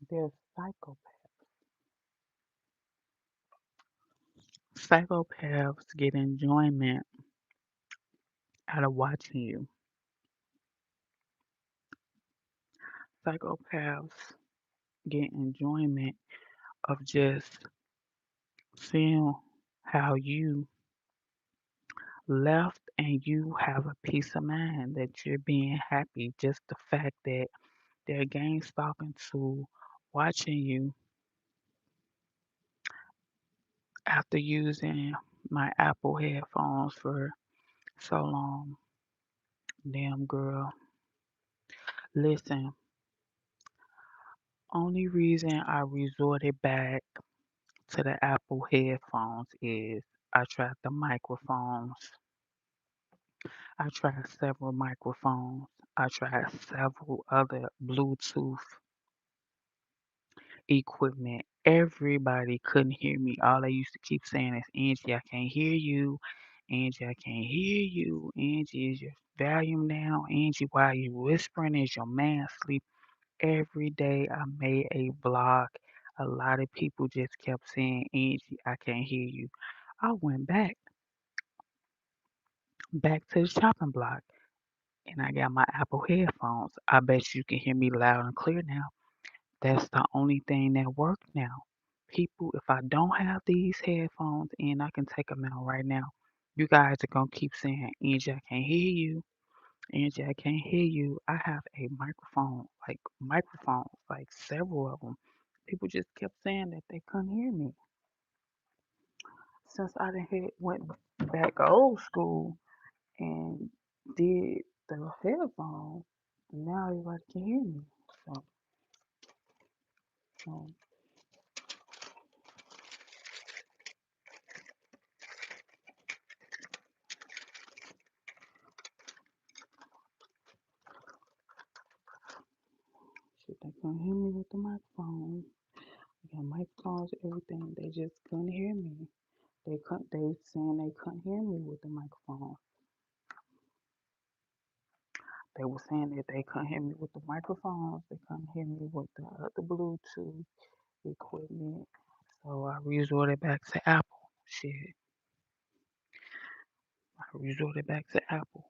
They're psychopaths. Psychopaths get enjoyment out of watching you. Psychopaths get enjoyment of just seeing how you left and you have a peace of mind that you're being happy. Just the fact that they're gang stalking to watching you after using my Apple headphones for so long. Damn girl. Listen, only reason I resorted back to the Apple headphones is I tried the microphones. I tried several microphones. I tried several other Bluetooth equipment. Everybody couldn't hear me. All they used to keep saying is, Angie, I can't hear you. Angie, I can't hear you. Angie, is your volume down? Angie, why are you whispering? Is your man asleep? Every day I made a vlog. A lot of people just kept saying, Angie, I can't hear you. I went back to the chopping block and I got my Apple headphones. I bet you can hear me loud and clear now. That's the only thing that works now. People, if I don't have these headphones in, I can take them out right now. You guys are gonna keep saying, Angie, I can't hear you. Angie, I can't hear you. I have a microphone, like microphones, like several of them. People just kept saying that they couldn't hear me. Since I done went back old school and did the headphones, now everybody can hear me. So, so shit, they couldn't hear me with the microphone. I got microphones, everything. They just couldn't hear me. They saying they couldn't hear me with the microphone. They were saying that they couldn't hear me with the microphones. They couldn't hear me with the other Bluetooth equipment. So I resorted back to Apple. Shit, I resorted back to Apple.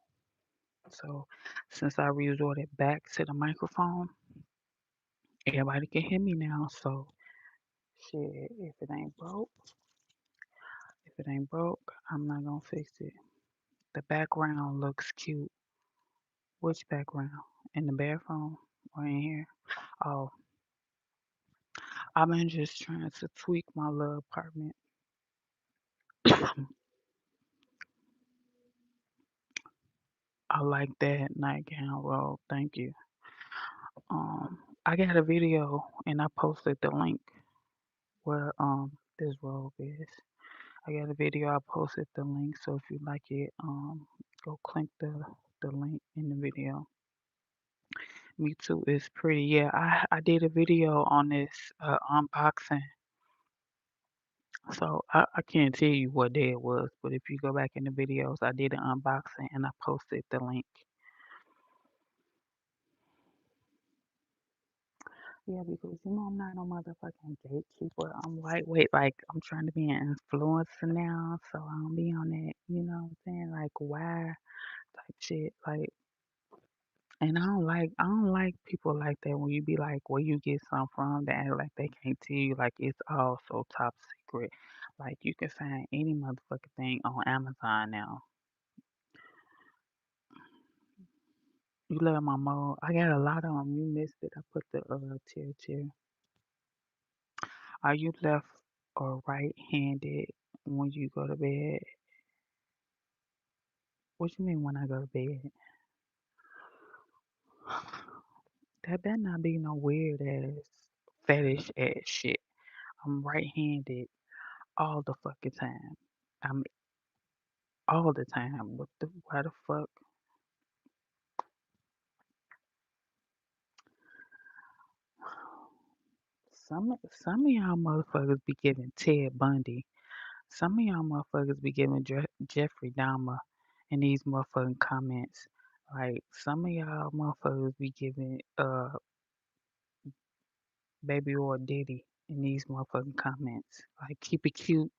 So since I resorted back to the microphone, everybody can hear me now. So shit, if it ain't broke, I'm not gonna fix it. The background looks cute. Which background? In the bathroom or in here? Oh, I've been just trying to tweak my little apartment. I like that nightgown robe. Thank you. I got a video and I posted the link where This robe is. I got a video. I posted the link, so if you like it, go click the link in the video. Me too. It's pretty. Yeah, I did a video on this unboxing, so I can't tell you what day it was, but if you go back in the videos, I did an unboxing and I posted the link. Yeah, because I'm not no motherfucking gatekeeper. I'm lightweight. Like I'm trying to be an influencer now, so I don't be on that. You know what I'm saying? Like why type shit. Like, and I don't like people like that when you be like, where you get some from? They act like they can't tell you. Like it's all so top secret. Like you can find any motherfucking thing on Amazon now. You love my mom. I got a lot of them. You missed it. I put the tier. Are you left or right-handed when you go to bed? What you mean when I go to bed? That better not be no weird ass fetish ass shit. I'm right-handed all the fucking time. I'm all the time. Why the fuck? Some of y'all motherfuckers be giving Ted Bundy. Some of y'all motherfuckers be giving Jeffrey Dahmer in these motherfucking comments. Like some of y'all motherfuckers be giving Baby or Diddy in these motherfucking comments. Like keep it cute,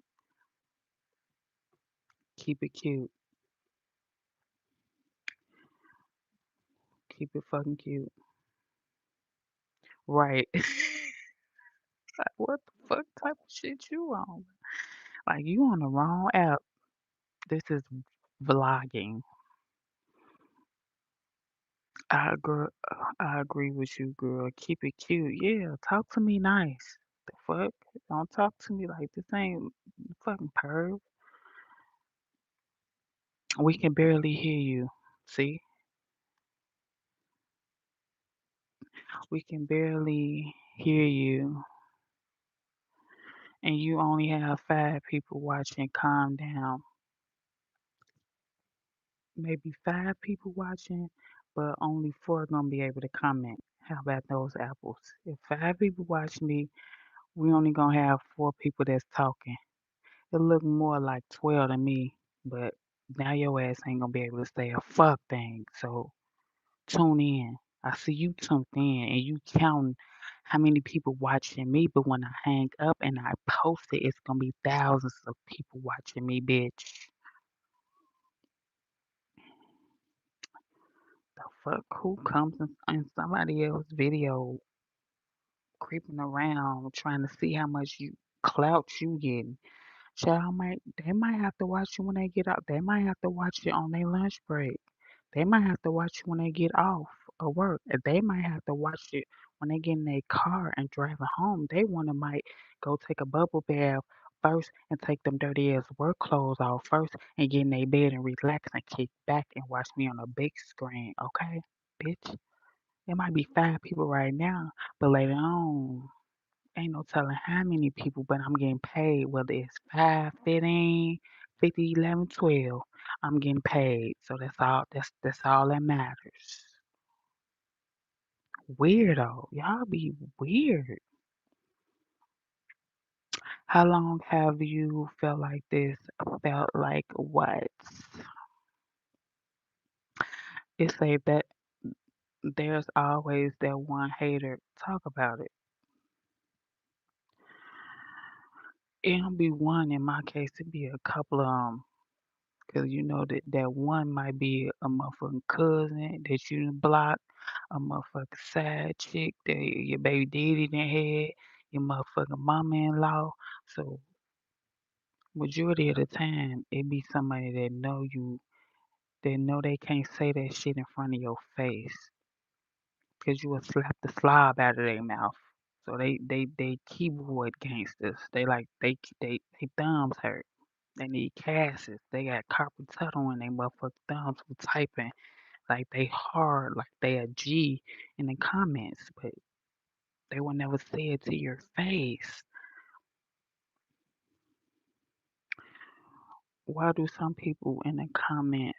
keep it cute, keep it fucking cute. Right. Like, what the fuck type of shit you on? Like you on the wrong app. This is vlogging. I agree with you, girl. Keep it cute. Yeah, talk to me nice. The fuck? Don't talk to me like this ain't fucking perv. We can barely hear you. See? We can barely hear you. And you only have 5 people watching. Calm down. Maybe 5 people watching, but only 4 gonna be able to comment. How about those apples? If 5 people watch me, we only gonna have 4 people that's talking. It look more like 12 to me, but now your ass ain't gonna be able to say a fuck thing. So tune in. I see you tuned in and you counting how many people watching me, but when I hang up and I post it, it's gonna be thousands of people watching me, bitch. The fuck? Who comes in somebody else's video creeping around trying to see how much you clout you getting? Child might they might have to watch you when they get out. They might have to watch it on their lunch break. They might have to watch it when they get off of work. And they might have to watch it when they get in their car and driving home. They wanna might go take a bubble bath first and take them dirty ass work clothes off first and get in their bed and relax and kick back and watch me on a big screen, okay? Bitch. It might be 5 people right now, but later on ain't no telling how many people, but I'm getting paid, whether it's 5, 15, 50, 11, 12. I'm getting paid. So that's all that matters. Weirdo. Y'all be weird. How long have you felt like this? Felt like what? It say that there's always that one hater. Talk about it. It don't be one in my case. It be a couple of 'em. Cause you know that one might be a motherfucking cousin that you done blocked, a motherfucking side chick that your baby daddy done had, your motherfucking mama-in-law. So majority of the time, it be somebody that know you, that know they can't say that shit in front of your face, cause you will slap the slob out of their mouth. So they keyboard gangsters. They thumbs hurt. They need casts. They got carpal tunnel in their motherfucking thumbs for typing. Like they hard, like they a G in the comments, but they will never say it to your face. why do some people in the comments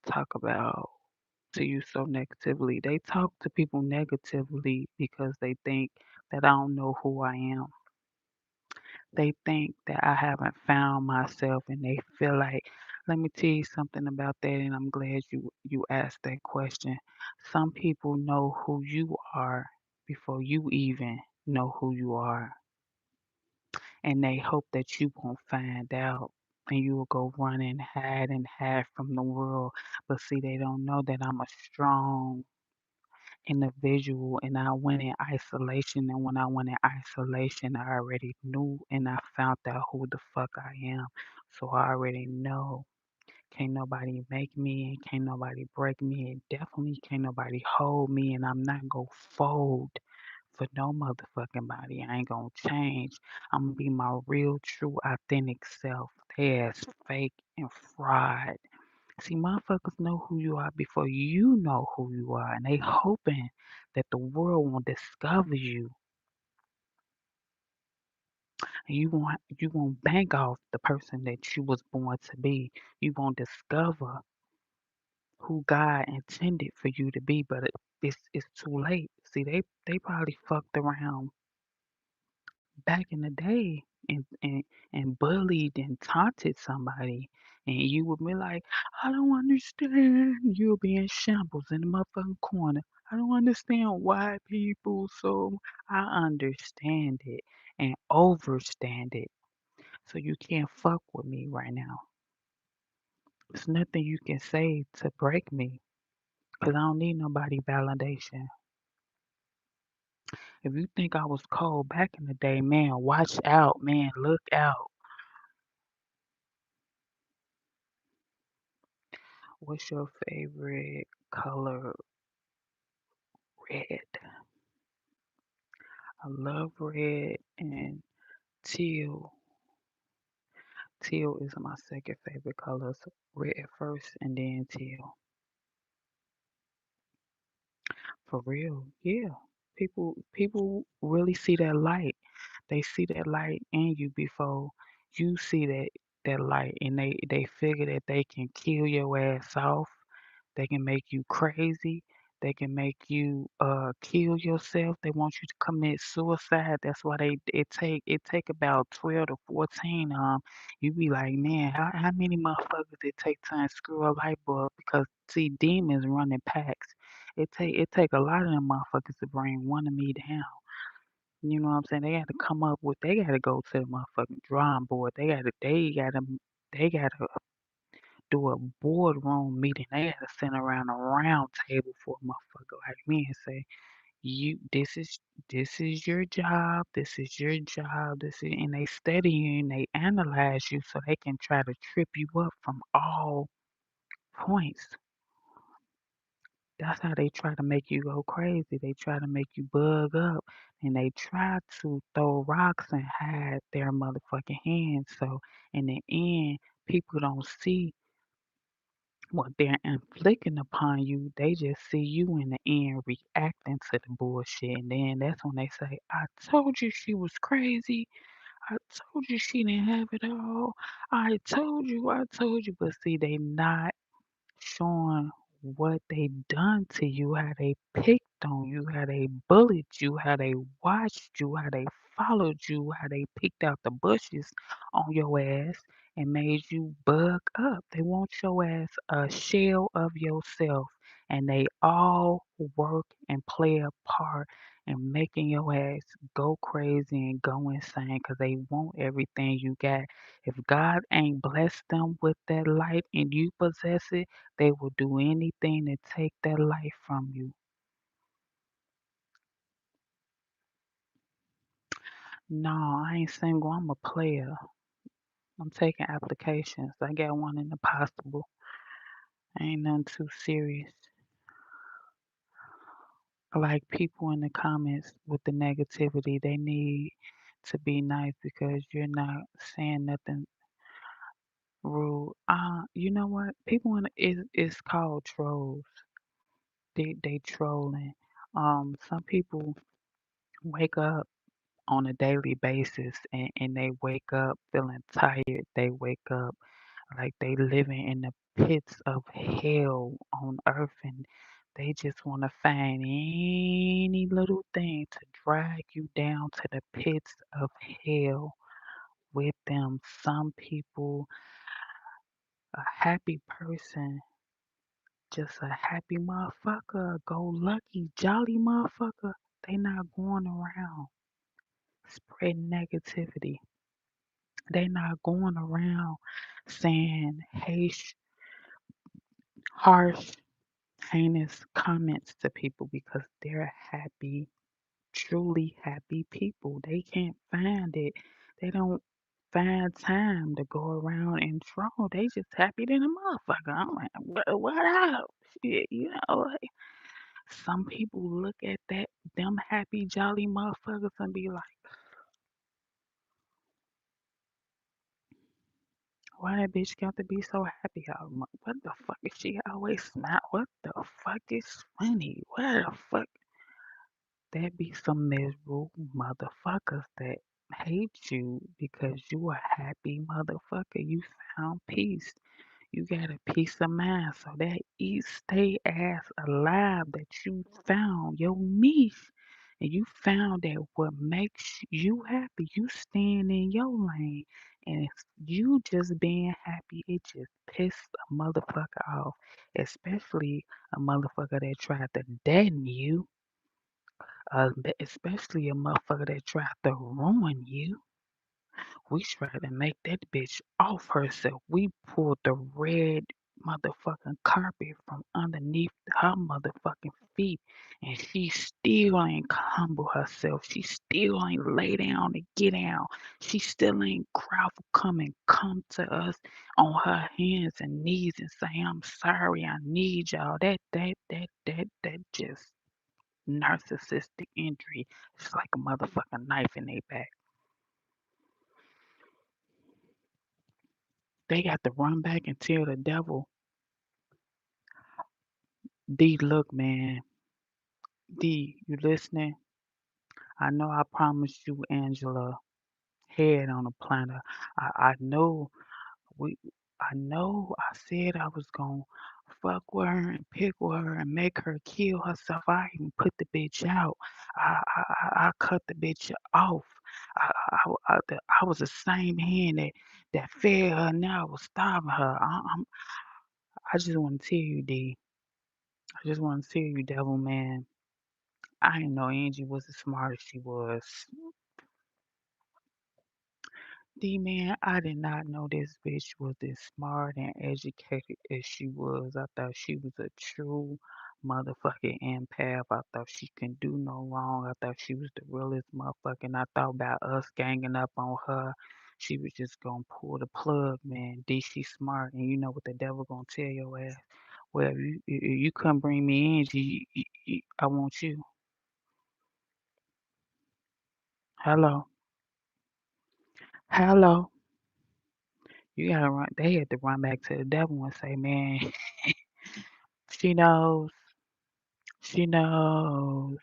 talk about to you so negatively? They talk to people negatively because they think that I don't know who I am. They think that I haven't found myself and they feel like, let me tell you something about that, and I'm glad you asked that question. Some people know who you are before you even know who you are, and they hope that you won't find out and you will go run and hide from the world. But see, they don't know that I'm a strong individual and I went in isolation. And when I went in isolation, I already knew and I found out who the fuck I am. So I already know can't nobody make me and can't nobody break me and definitely can't nobody hold me and I'm not gonna fold for no motherfucking body. I ain't gonna change. I'm gonna be my real, true, authentic self. They ass fake and fraud. See, motherfuckers know who you are before you know who you are, and they hoping that the world will discover you, and you won't bank off the person that you was born to be. You won't discover who God intended for you to be, but it's too late. See, they probably fucked around back in the day and bullied and taunted somebody, and you would be like, I don't understand. You'll be in shambles in the motherfucking corner. I don't understand why people so. I understand it and overstand it. So you can't fuck with me right now. There's nothing you can say to break me because I don't need nobody validation. If you think I was cold back in the day, man, watch out, man, look out. What's your favorite color? Red. I love red and teal. Teal is my second favorite color. So red first and then teal. For real, yeah. People really see that light. They see that light in you before you see that light and they figure that they can kill your ass off. They can make you crazy. They can make you kill yourself. They want you to commit suicide. That's why it take about 12 to 14. You be like, man, how many motherfuckers it take to unscrew a light bulb? Because see, demons running packs. It take a lot of them motherfuckers to bring one of me down. You know what I'm saying? They got to come up with. They got to go to the motherfucking drawing board. They got to do a boardroom meeting. They had to sit around a round table for a motherfucker like me and say, "You, this is your job. This is your job. And they study you and they analyze you so they can try to trip you up from all points. That's how they try to make you go crazy. They try to make you bug up and they try to throw rocks and hide their motherfucking hands. So in the end, people don't see what they're inflicting upon you. They just see you in the end reacting to the bullshit. And then that's when they say, I told you she was crazy. I told you she didn't have it all. I told you. But see, they not showing what they done to you, how they picked on you, how they bullied you, how they watched you, how they followed you, how they picked out the bushes on your ass and made you bug up. They want your ass a shell of yourself, and they all work and play a part in making your ass go crazy and go insane because they want everything you got. If God ain't blessed them with that light and you possess it, they will do anything to take that life from you. No, I ain't single. I'm a player. I'm taking applications. I got one in the possible. Ain't nothing too serious. Like people in the comments with the negativity, they need to be nice because you're not saying nothing rude. You know what? People in it's called trolls. They trolling. Some people wake up on a daily basis and they wake up feeling tired. They wake up like they living in the pits of hell on earth, and they just want to find any little thing to drag you down to the pits of hell with them. Some people, a happy person, just a happy motherfucker, go lucky, jolly motherfucker. They not going around spreading negativity. They not going around saying harsh, heinous comments to people because they're happy, truly happy people. They can't find it. They don't find time to go around and troll. They just happy than a motherfucker. I'm like, what up? Shit, like, some people look at them happy, jolly motherfuckers and be like, why that bitch got to be so happy all month? What the fuck is she always smile? What the fuck is funny? What the fuck? There be some miserable motherfuckers that hate you because you a happy motherfucker. You found peace. You got a peace of mind. So that stay ass alive that you found your niche and you found that what makes you happy, you staying in your lane. And if you just being happy, it just pissed a motherfucker off. Especially a motherfucker that tried to deaden you. Especially a motherfucker that tried to ruin you. We tried to make that bitch off herself. We pulled the red motherfucking carpet from underneath her motherfucking feet, and she still ain't humble herself. She still ain't lay down to get down. She still ain't come to us on her hands and knees and say, "I'm sorry, I need y'all." That just narcissistic injury. It's like a motherfucking knife in their back. They got to run back and tell the devil, D, look, man, D, you listening? I know I promised you Angela head on a platter. I know we I know I said I was gonna fuck with her and pick with her and make her kill herself. I even put the bitch out. I cut the bitch off. I was the same hand that fed her. Now I was starving her. I just want to tell you, D. I just want to tell you, devil man. I didn't know Angie was as smart as she was. D man, I did not know this bitch was as smart and educated as she was. I thought she was a true motherfucking empath. I thought she can do no wrong. I thought she was the realest motherfucker. And I thought about us ganging up on her. She was just gonna pull the plug, man. D, she smart, and you know what the devil gonna tell your ass. Well, you come bring me Angie. I want you. Hello, hello. You gotta run. They had to run back to the devil and say, man, she knows, she knows,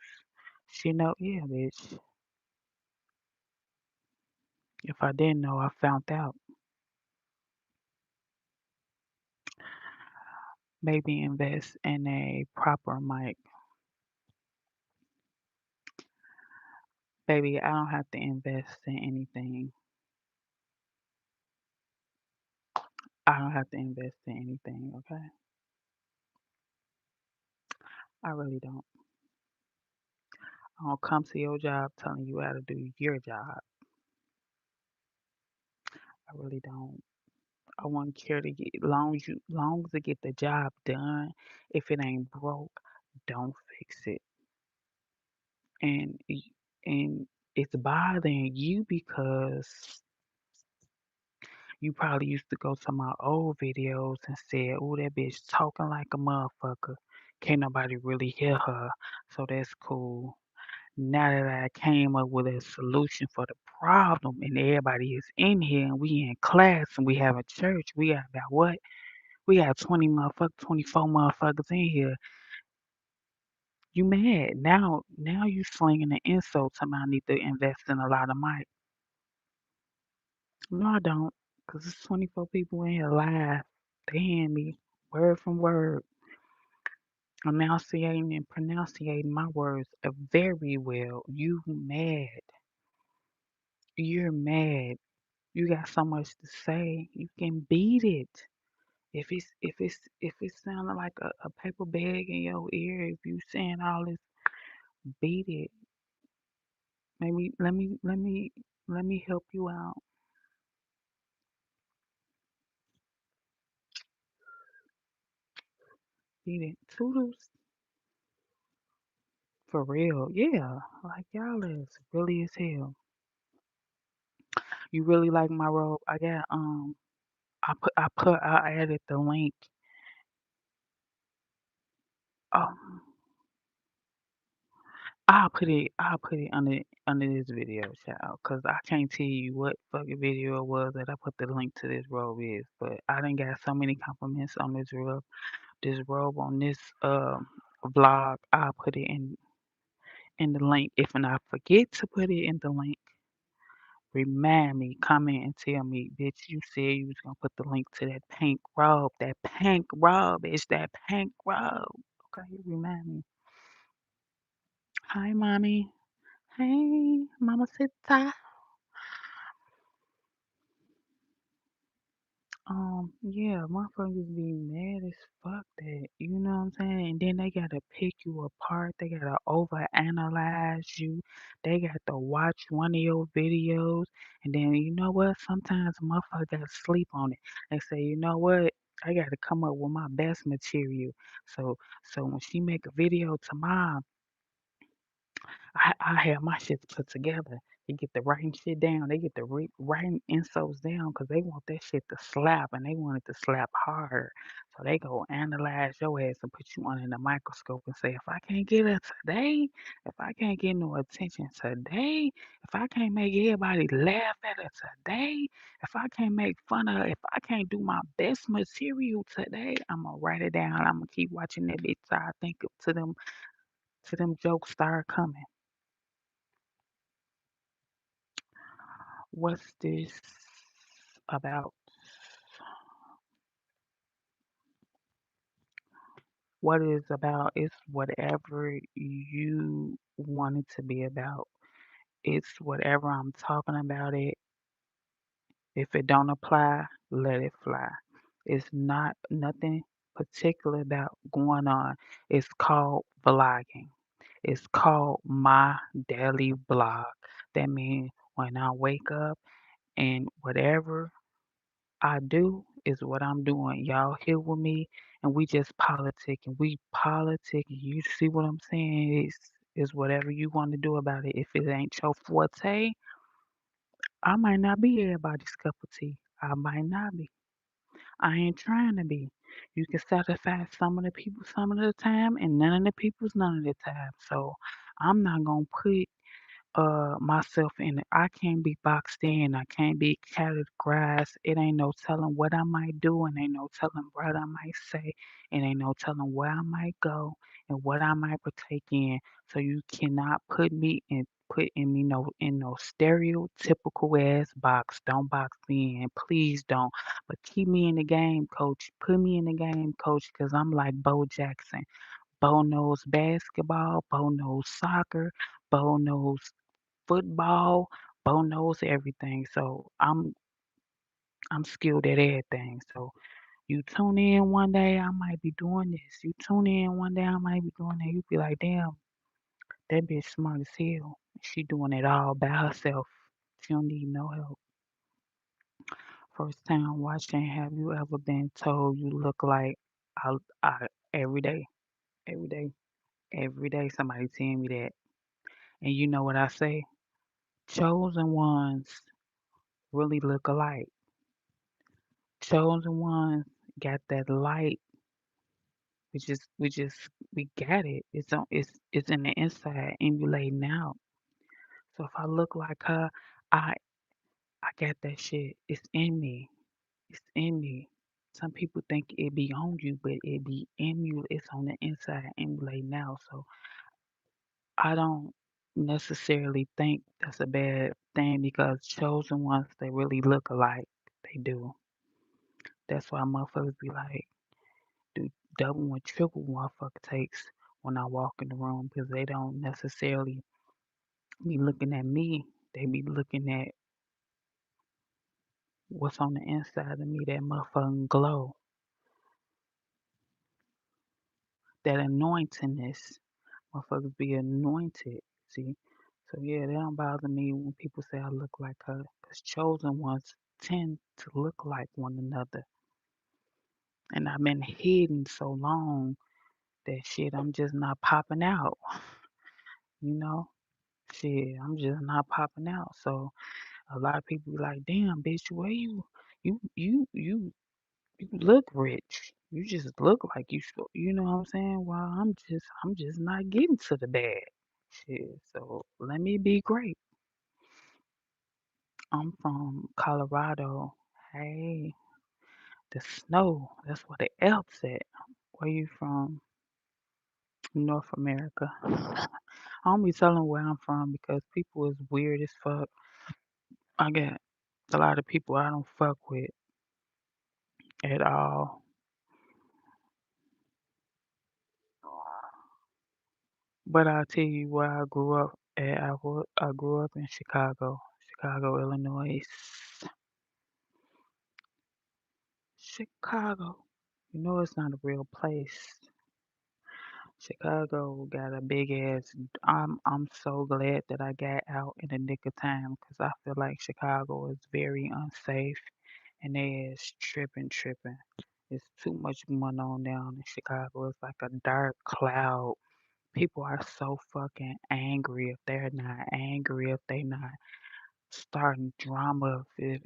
she know. Yeah, bitch. If I didn't know, I found out. Maybe invest in a proper mic. Baby, I don't have to invest in anything. I don't have to invest in anything, okay? I really don't. I don't come to your job telling you how to do your job. I really don't. I wouldn't care to get long as it get the job done. If it ain't broke, don't fix it. And and it's bothering you because you probably used to go to my old videos and said, "Oh, that bitch talking like a motherfucker. Can't nobody really hear her, so that's cool." Now that I came up with a solution for the problem, and everybody is in here, and we in class, and we have a church, we got about what? We got 24 motherfuckers in here. You mad. Now you slinging the insult to me I need to invest in a lot of mic. No, I don't. 'cause it's 24 people in here live. They hearing me word from word, enunciating and pronunciating my words very well. You mad. You're mad. You got so much to say. You can beat it. If it's sounding like a paper bag in your ear, if you saying all this, beat it. Maybe let me help you out. Beat it. Toodles. For real. Yeah. Like y'all is really as hell. You really like my robe? I got I added the link. Um I'll put it under this video, child, cause I can't tell you what fucking video it was that I put the link to this robe is, but I done got so many compliments on this robe on this vlog. I'll put it in the link. If and I forget to put it in the link, remind me, comment and tell me, bitch, you said you was gonna put the link to that pink robe. That pink robe, it's that pink robe. Okay, remind me. Hi, mommy. Hey, mama sita. Yeah, motherfuckers be mad as fuck that, you know what I'm saying? And then they gotta pick you apart. They gotta overanalyze you. They got to watch one of your videos. And then, you know what? Sometimes a motherfucker gotta sleep on it. They say, you know what? I gotta come up with my best material. So when she make a video tomorrow, I have my shit put together. They get the writing shit down. They get the writing insults down because they want that shit to slap and they want it to slap hard. So they go analyze your ass and put you under the microscope and say, if I can't get her today, if I can't get no attention today, if I can't make everybody laugh at her today, if I can't make fun of her, if I can't do my best material today, I'm gonna write it down. I'm gonna keep watching that bitch till I think to them jokes start coming. What's this about? What it is about is whatever you want it to be about. It's whatever I'm talking about it. If it don't apply, let it fly. It's not nothing particular about going on. It's called vlogging. It's called my daily vlog. That means when I wake up and whatever I do is what I'm doing. Y'all here with me and we just politicking. We politicking. You see what I'm saying? It's whatever you want to do about it. If it ain't your forte, I might not be everybody's cup of tea. I might not be. I ain't trying to be. You can satisfy some of the people some of the time and none of the people's none of the time. So I'm not gonna put myself in it. I can't be boxed in. I can't be categorized. It ain't no telling what I might do and ain't no telling what I might say and ain't no telling where I might go and what I might partake in. So you cannot put in me no stereotypical ass box. Don't box me in. Please don't. But keep me in the game, coach. Put me in the game, coach, because I'm like Bo Jackson. Bo knows basketball, Bo knows soccer, Bo knows football. Bo knows everything. So I'm skilled at everything. So you tune in one day, I might be doing this. You tune in one day, I might be doing that. You be like, damn, that bitch smart as hell. She doing it all by herself. She don't need no help. First time watching, have you ever been told you look like I every day, every day, every day somebody tell me that. And you know what I say? Chosen ones really look alike. Chosen ones got that light. We got it. It's in the inside emulating out. So if I look like her, I I got that shit. It's in me. It's in me. Some people think it be on you, but it be in you. It's on the inside emulating out. So I don't necessarily think that's a bad thing because chosen ones they really look alike. they do. That's why motherfuckers be like, do double and triple motherfucker takes when I walk in the room because they don't necessarily be looking at me. They be looking at what's on the inside of me, that motherfucking glow, that anointingness. Motherfuckers be anointed, see? So yeah, that don't bother me when people say I look like her, because chosen ones tend to look like one another. And I've been hidden so long that shit, I'm just not popping out, you know? Shit, I'm just not popping out. So a lot of people be like, damn, bitch, where you, you, you, you look rich. You just look like you know what I'm saying? Well, I'm just not getting to the bag. Shit, so let me be great. I'm from Colorado. Hey, the snow. That's where the Alps at. Where you from? North America. I don't be telling where I'm from because people is weird as fuck. I got a lot of people I don't fuck with at all. But I'll tell you where I grew up at. I grew up in Chicago, Chicago, Illinois. Chicago. You know it's not a real place. Chicago got a big ass. I'm so glad that I got out in the nick of time because I feel like Chicago is very unsafe and they is tripping. It's too much going on down in Chicago. It's like a dark cloud. People are so fucking angry if they're not angry, if they not starting drama, if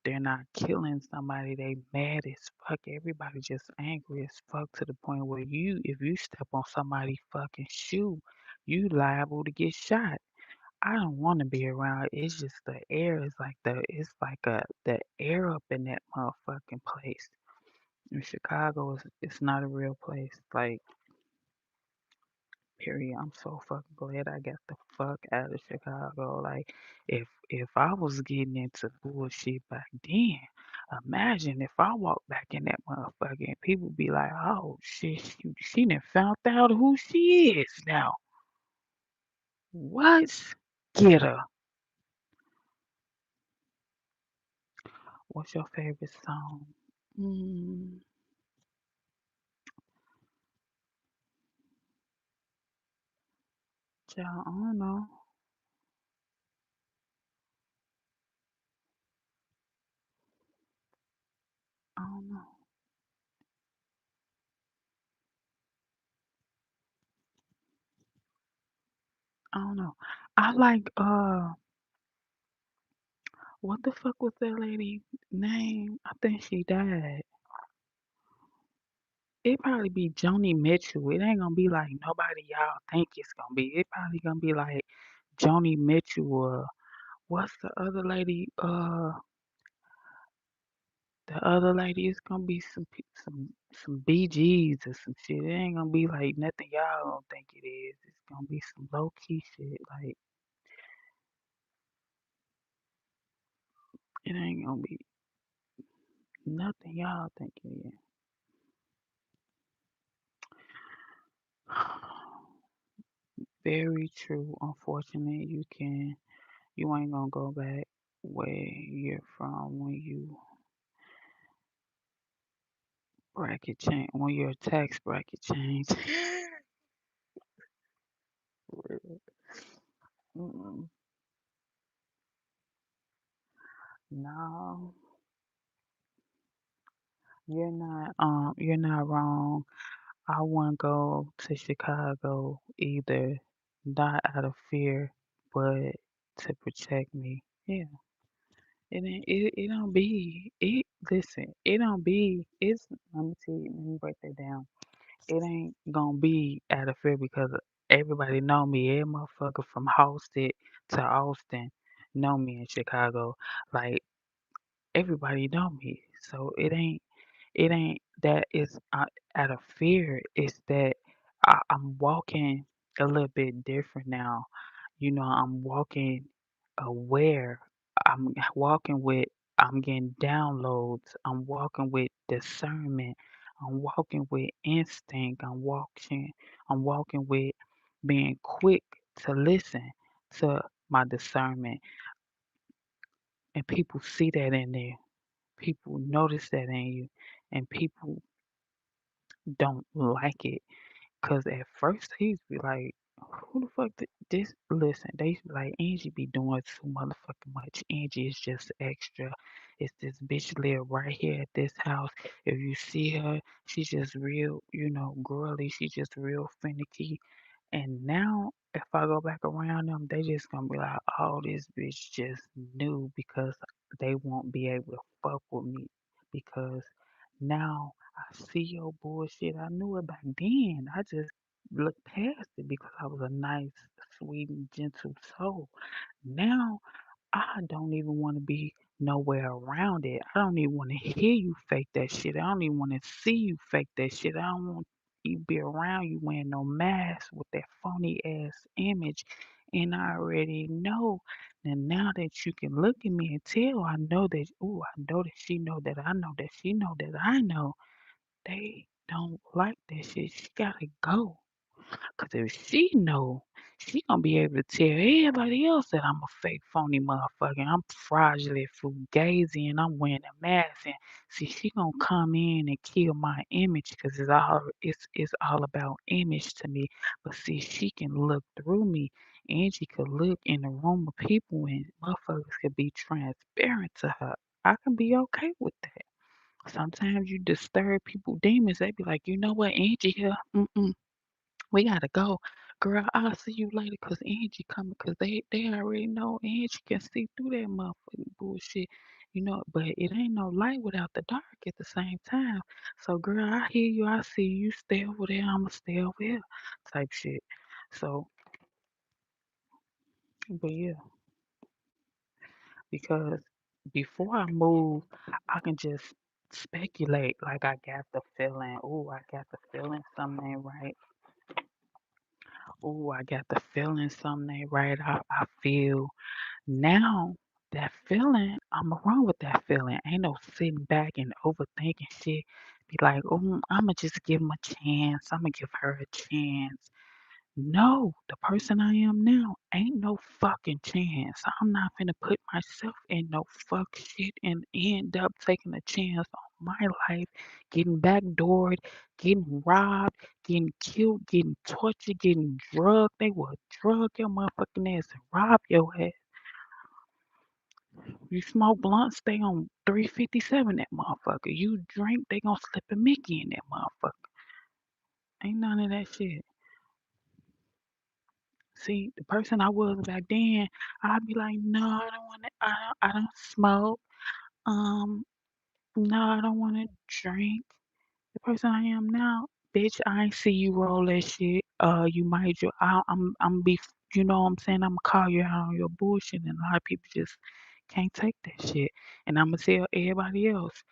they're not killing somebody, they mad as fuck. Everybody just angry as fuck to the point where if you step on somebody's fucking shoe, you liable to get shot. I don't want to be around. It's just the air is like the air up in that motherfucking place. In Chicago, it's not a real place. Like, period. I'm so fucking glad I got the fuck out of Chicago. Like, if I was getting into bullshit back then, imagine if I walked back in that motherfucker and people be like, "Oh shit, she done found out who she is now." What? Get her. What's your favorite song? Mm, child, I don't know. I don't know. I don't know. I like what the fuck was that lady name? I think she died. It probably be Joni Mitchell. It ain't gonna be like nobody y'all think it's gonna be. It probably gonna be like Joni Mitchell or what's the other lady? The other lady is gonna be some BGs or some shit. It ain't gonna be like nothing y'all don't think it is. It's gonna be some low key shit. Like it ain't gonna be nothing y'all think it is. Very true. Unfortunately, you ain't gonna go back where you're from when you bracket change when your tax bracket change. Mm-mm. No, you're not wrong. I wouldn't go to Chicago either, not out of fear, but to protect me. Yeah. It don't be it listen, it don't be it's let me break that down. It ain't gonna be out of fear because everybody know me. Every motherfucker from Halsted to Austin know me in Chicago. Like everybody know me. So it ain't that it's out of fear. It's that I'm walking a little bit different now. You know, I'm walking aware. I'm walking with I'm getting downloads. I'm walking with discernment. I'm walking with instinct. I'm walking with being quick to listen to my discernment. And people see that in there. People notice that in you. And people don't like it. Cause at first he'd be like, "Who the fuck this?" Listen, they used to be like, "Angie be doing too motherfucking much. Angie is just extra. It's this bitch live right here at this house. If you see her, she's just real, girly. She's just real finicky." And now, if I go back around them, they just gonna be like, "Oh, this bitch just new," because they won't be able to fuck with me because now I see your bullshit. I knew it back then. I just looked past it because I was a nice, sweet, and gentle soul. Now I don't even want to be nowhere around it. I don't even want to hear you fake that shit. I don't even want to see you fake that shit. I don't want you be around you wearing no mask with that phony ass image. And I already know. And now that you can look at me and tell, I know that, oh, I know that she know that I know that she know that I know. They don't like that shit. She gotta go. Cause if she know, she gonna be able to tell everybody else that I'm a fake, phony motherfucker. I'm fragile, fugazi, and I'm wearing a mask. And see, she gonna come in and kill my image, cause it's all about image to me. But see, she can look through me, and she could look in a room of people, and motherfuckers could be transparent to her. I can be okay with that. Sometimes you disturb people demons. They be like, you know what, Angie here. We gotta go. Girl, I'll see you later because Angie coming because they already know Angie can see through that motherfucking bullshit. But it ain't no light without the dark at the same time. So girl, I hear you, I see you, stay over there, I'ma stay over here type shit. So but yeah, because before I move, I can just speculate like I got the feeling, oh, I got the feeling something ain't right. Oh, I got the feeling something ain't right. I feel now that feeling, I'm wrong with that feeling. Ain't no sitting back and overthinking shit. Be like, oh, I'ma just give him a chance. I'ma give her a chance. No, the person I am now ain't no fucking chance. I'm not finna put myself in no fuck shit and end up taking a chance on my life, getting backdoored, getting robbed, getting killed, getting tortured, getting drugged. They will drug your motherfucking ass and rob your ass. You smoke blunt, stay on 357 that motherfucker. You drink, they gonna slip a Mickey in that motherfucker. Ain't none of that shit. See, the person I was back then, I'd be like, no, I don't want to. I don't smoke. Um, no, I don't want to drink. The person I am now, bitch, I ain't see you roll that shit. You might just, I'm be, you know what I'm saying? I'm gonna call you out on your bullshit, and a lot of people just can't take that shit. And I'm gonna tell everybody else,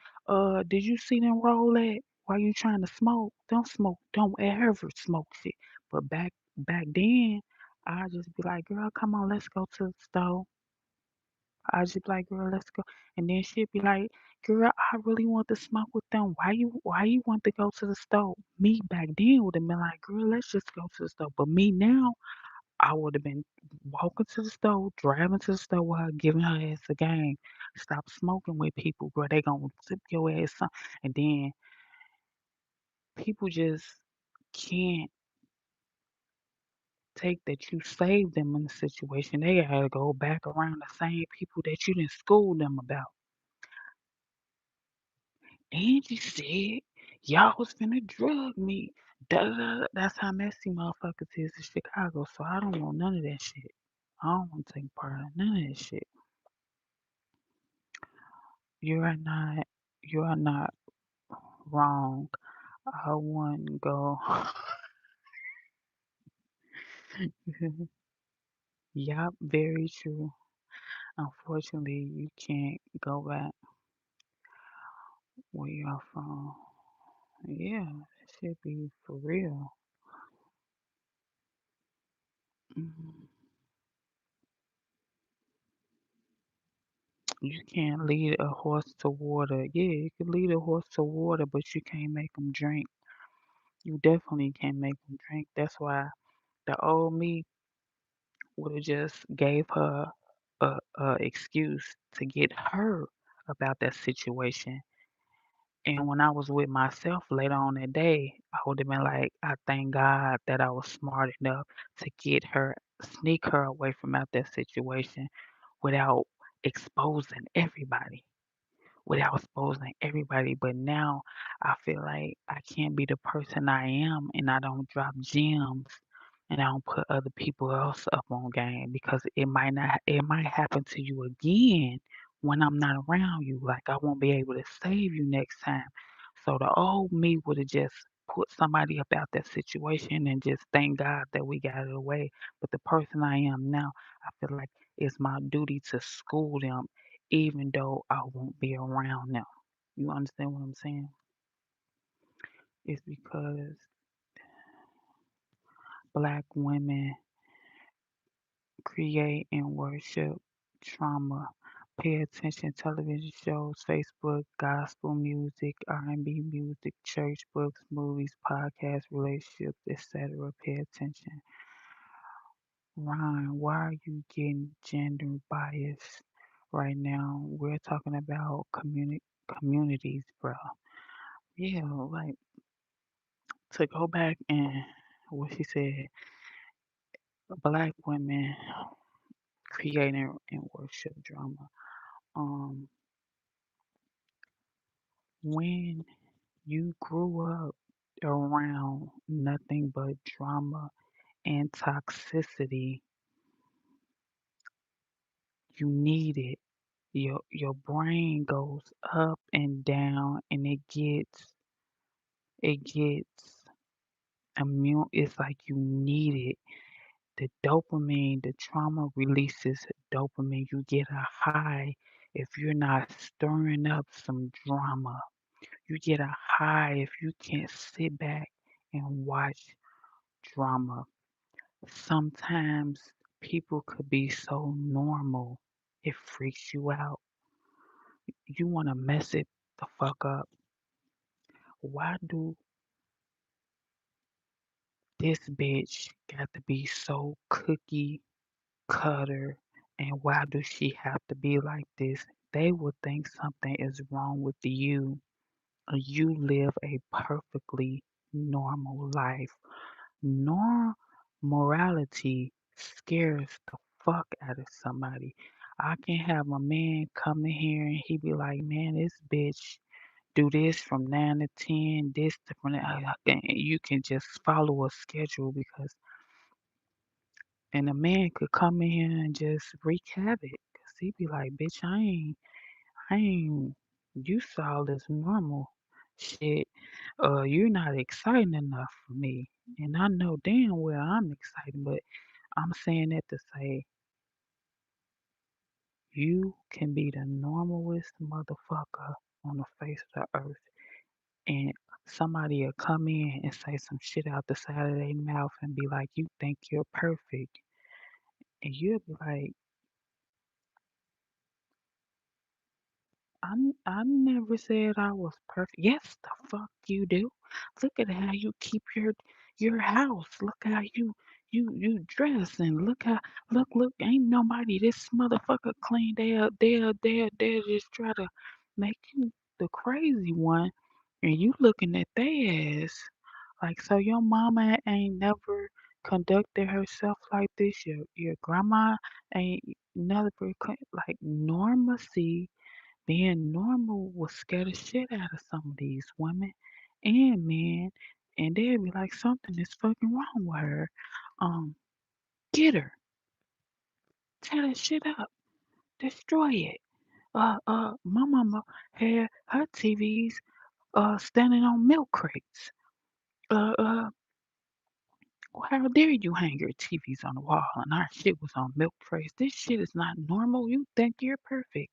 did you see them roll that? Why you trying to smoke? Don't smoke. Don't ever smoke shit. But back then, I just be like, girl, come on, let's go to the store. I just be like, girl, let's go. And then she'd be like, girl, I really want to smoke with them. Why you want to go to the store? Me back then would have been like, girl, let's just go to the store. But me now, I would have been walking to the store, driving to the store with her, giving her ass a game. Stop smoking with people, girl. They gonna tip your ass up. And then people just can't take that you saved them in the situation. They gotta go back around the same people that you didn't school them about. Angie said y'all was finna drug me. Da, da, da. That's how messy motherfuckers is in Chicago. So I don't want none of that shit. I don't want to take part in none of that shit. You are not. You are not wrong. I wouldn't go. Yup, very true. Unfortunately, you can't go back where you're from. Yeah, it should be for real. Mhm. You can't lead a horse to water. Yeah, you can lead a horse to water, but you can't make him drink. You definitely can't make him drink. That's why the old me would have just gave her a excuse to get her about that situation. And when I was with myself later on that day, I would have been like, I thank God that I was smart enough to get her, sneak her away from out that situation without exposing everybody. Without exposing everybody. But now I feel like I can't be the person I am and I don't drop gems and I don't put other people else up on game because it might happen to you again when I'm not around you. Like I won't be able to save you next time. So the old me would have just put somebody up out that situation and just thank God that we got it away. But the person I am now, I feel like it's my duty to school them even though I won't be around them. You understand what I'm saying? It's because black women create and worship trauma. Pay attention television shows, Facebook, gospel music, R&B music, church books, movies, podcasts, relationships, etc. Pay attention. Ryan, why are you getting gender biased right now? We're talking about communities, bro. Yeah, like to go back and what she said, black women creating and worship drama. Um, when you grew up around nothing but drama and toxicity, you need it. Your brain goes up and down and it gets immune. It's like you need it. The dopamine, the trauma releases dopamine. You get a high if you're not stirring up some drama. You get a high if you can't sit back and watch drama. Sometimes people could be so normal, it freaks you out. You want to mess it the fuck up. Why do this bitch got to be so cookie cutter, and why does she have to be like this? They will think something is wrong with you. You live a perfectly normal life. Morality scares the fuck out of somebody. I can have a man come in here and he be like, man, this bitch do this from 9 to 10, this different. And you can just follow a schedule because and a man could come in here and just wreak havoc. Cause he be like, bitch, I ain't, you saw this normal shit. You're not exciting enough for me. And I know damn well I'm excited, but I'm saying that to say you can be the normalest motherfucker on the face of the earth. And somebody will come in and say some shit out the side of their mouth and be like, you think you're perfect. And you'll be like, I never said I was perfect. Yes, the fuck you do. Look at how you keep your house. Look how you dress and look. Ain't nobody this motherfucker clean. They'll just try to make you the crazy one, and you looking at their ass like so. Your mama ain't never conducted herself like this. Your grandma ain't never like normacy being normal will scare the shit out of some of these women and men, and they'll be like, something is fucking wrong with her. Um, get her, tear that shit up, destroy it. My mama had her TVs standing on milk crates. Uh, uh, how dare you hang your TVs on the wall and our shit was on milk trays? This shit is not normal. You think you're perfect.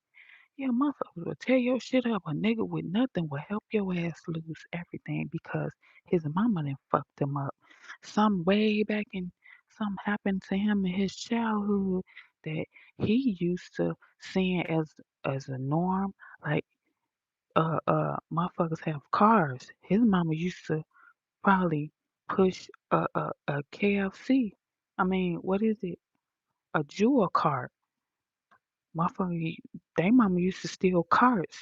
Yeah, motherfuckers will tear your shit up. A nigga with nothing will help your ass lose everything because his mama done fucked him up. Some way back in, some happened to him in his childhood that he used to seeing as as a norm. Like motherfuckers have cars. His mama used to probably push a KFC. I mean, what is it? A jewel cart. Motherfucker, they mama used to steal carts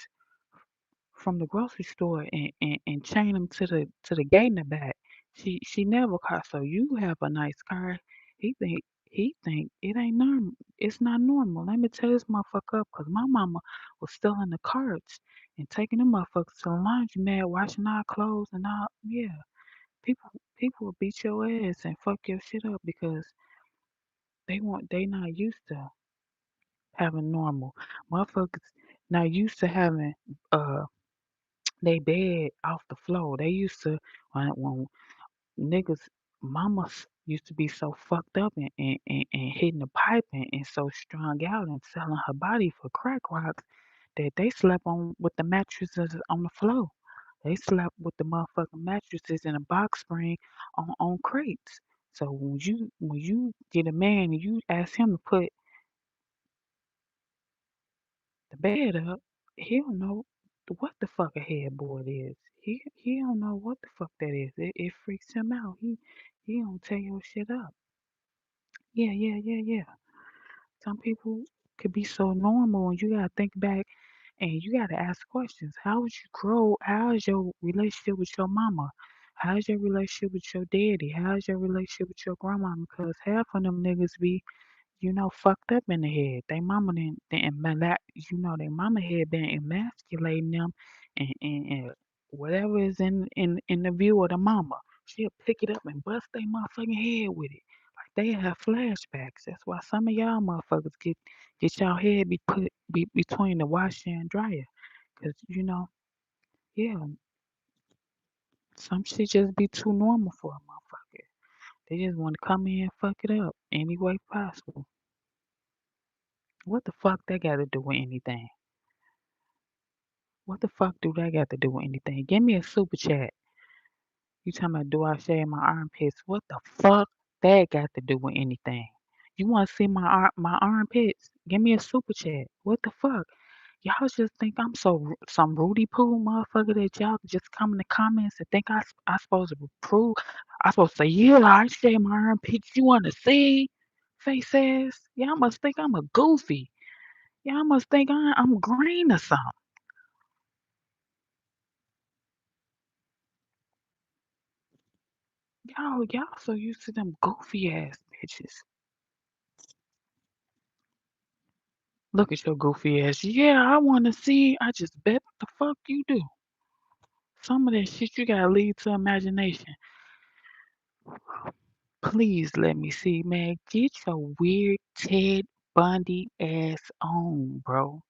from the grocery store and chain them to the gate in the back. She never caught. So you have a nice car. He think it ain't normal. It's not normal. Let me tell this motherfucker up, 'cause my mama was stealing the carts and taking them motherfuckers to the laundromat, washing our clothes and all. Yeah, people will beat your ass and fuck your shit up because they not used to having normal. Motherfuckers not used to having uh they bed off the floor. They used to when niggas mamas used to be so fucked up and hitting the pipe and so strung out and selling her body for crack rocks that they slept on with the mattresses on the floor. They slept with the motherfucking mattresses in a box spring on crates. So when you get a man and you ask him to put the bed up, he don't know what the fuck a headboard is. He don't know what the fuck that is. It freaks him out. He don't tear your shit up. Yeah, yeah, yeah, yeah. Some people could be so normal and you gotta think back and you gotta ask questions. How would you grow? How is your relationship with your mama? How's your relationship with your daddy? How's your relationship with your grandma? Because half of them niggas be fucked up in the head. They mama their mama had been emasculating them and whatever is in the view of the mama, she'll pick it up and bust their motherfucking head with it. Like they have flashbacks. That's why some of y'all motherfuckers get y'all head be between the washer and dryer. 'Cause yeah, some shit just be too normal for a motherfucker. They just want to come in and fuck it up any way possible. What the fuck that got to do with anything? What the fuck do that got to do with anything? Give me a super chat. You talking about do I shave my armpits? What the fuck that got to do with anything? You want to see my armpits? Give me a super chat. What the fuck? Y'all just think I'm some Rudy Poo motherfucker that y'all just come in the comments and think I supposed to prove I supposed to say yeah I shave my armpits. You want to see? Face ass. Y'all must think I'm a goofy. Y'all must think I'm green or something. Y'all so used to them goofy ass bitches. Look at your goofy ass. Yeah, I wanna see. I just bet the fuck you do. Some of that shit you gotta leave to imagination. Please let me see, man. Get your weird Ted Bundy ass on, bro.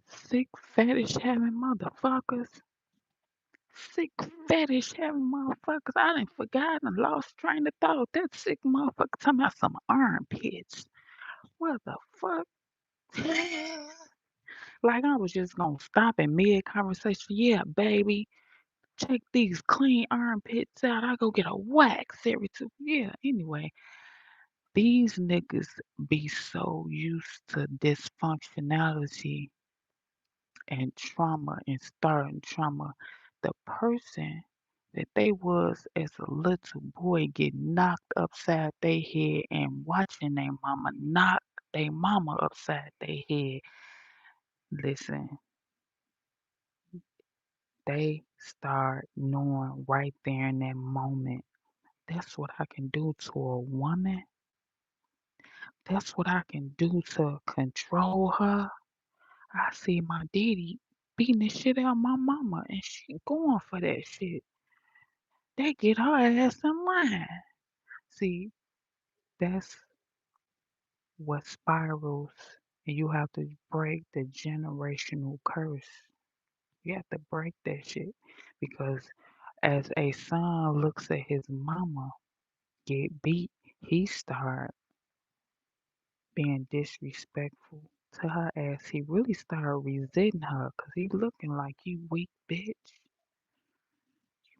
Sick fetish having motherfuckers. Sick fetish having motherfuckers. I done forgot and lost train of thought. That sick motherfucker talking about some armpits. What the fuck? Like I was just gonna stop in mid conversation. Yeah, baby, check these clean armpits out. I go get a wax every two. Yeah. Anyway, these niggas be so used to dysfunctionality and trauma and starting trauma. The person that they was as a little boy get knocked upside their head and watching their mama knock their mama upside their head. Listen, they start knowing right there in that moment. That's what I can do to a woman. That's what I can do to control her. I see my daddy beating the shit out of my mama and she going for that shit. They get her ass in line. See, that's what spirals and you have to break the generational curse. You have to break that shit because as a son looks at his mama get beat, he start being disrespectful to her ass. He really started resenting her because he looking like you weak bitch.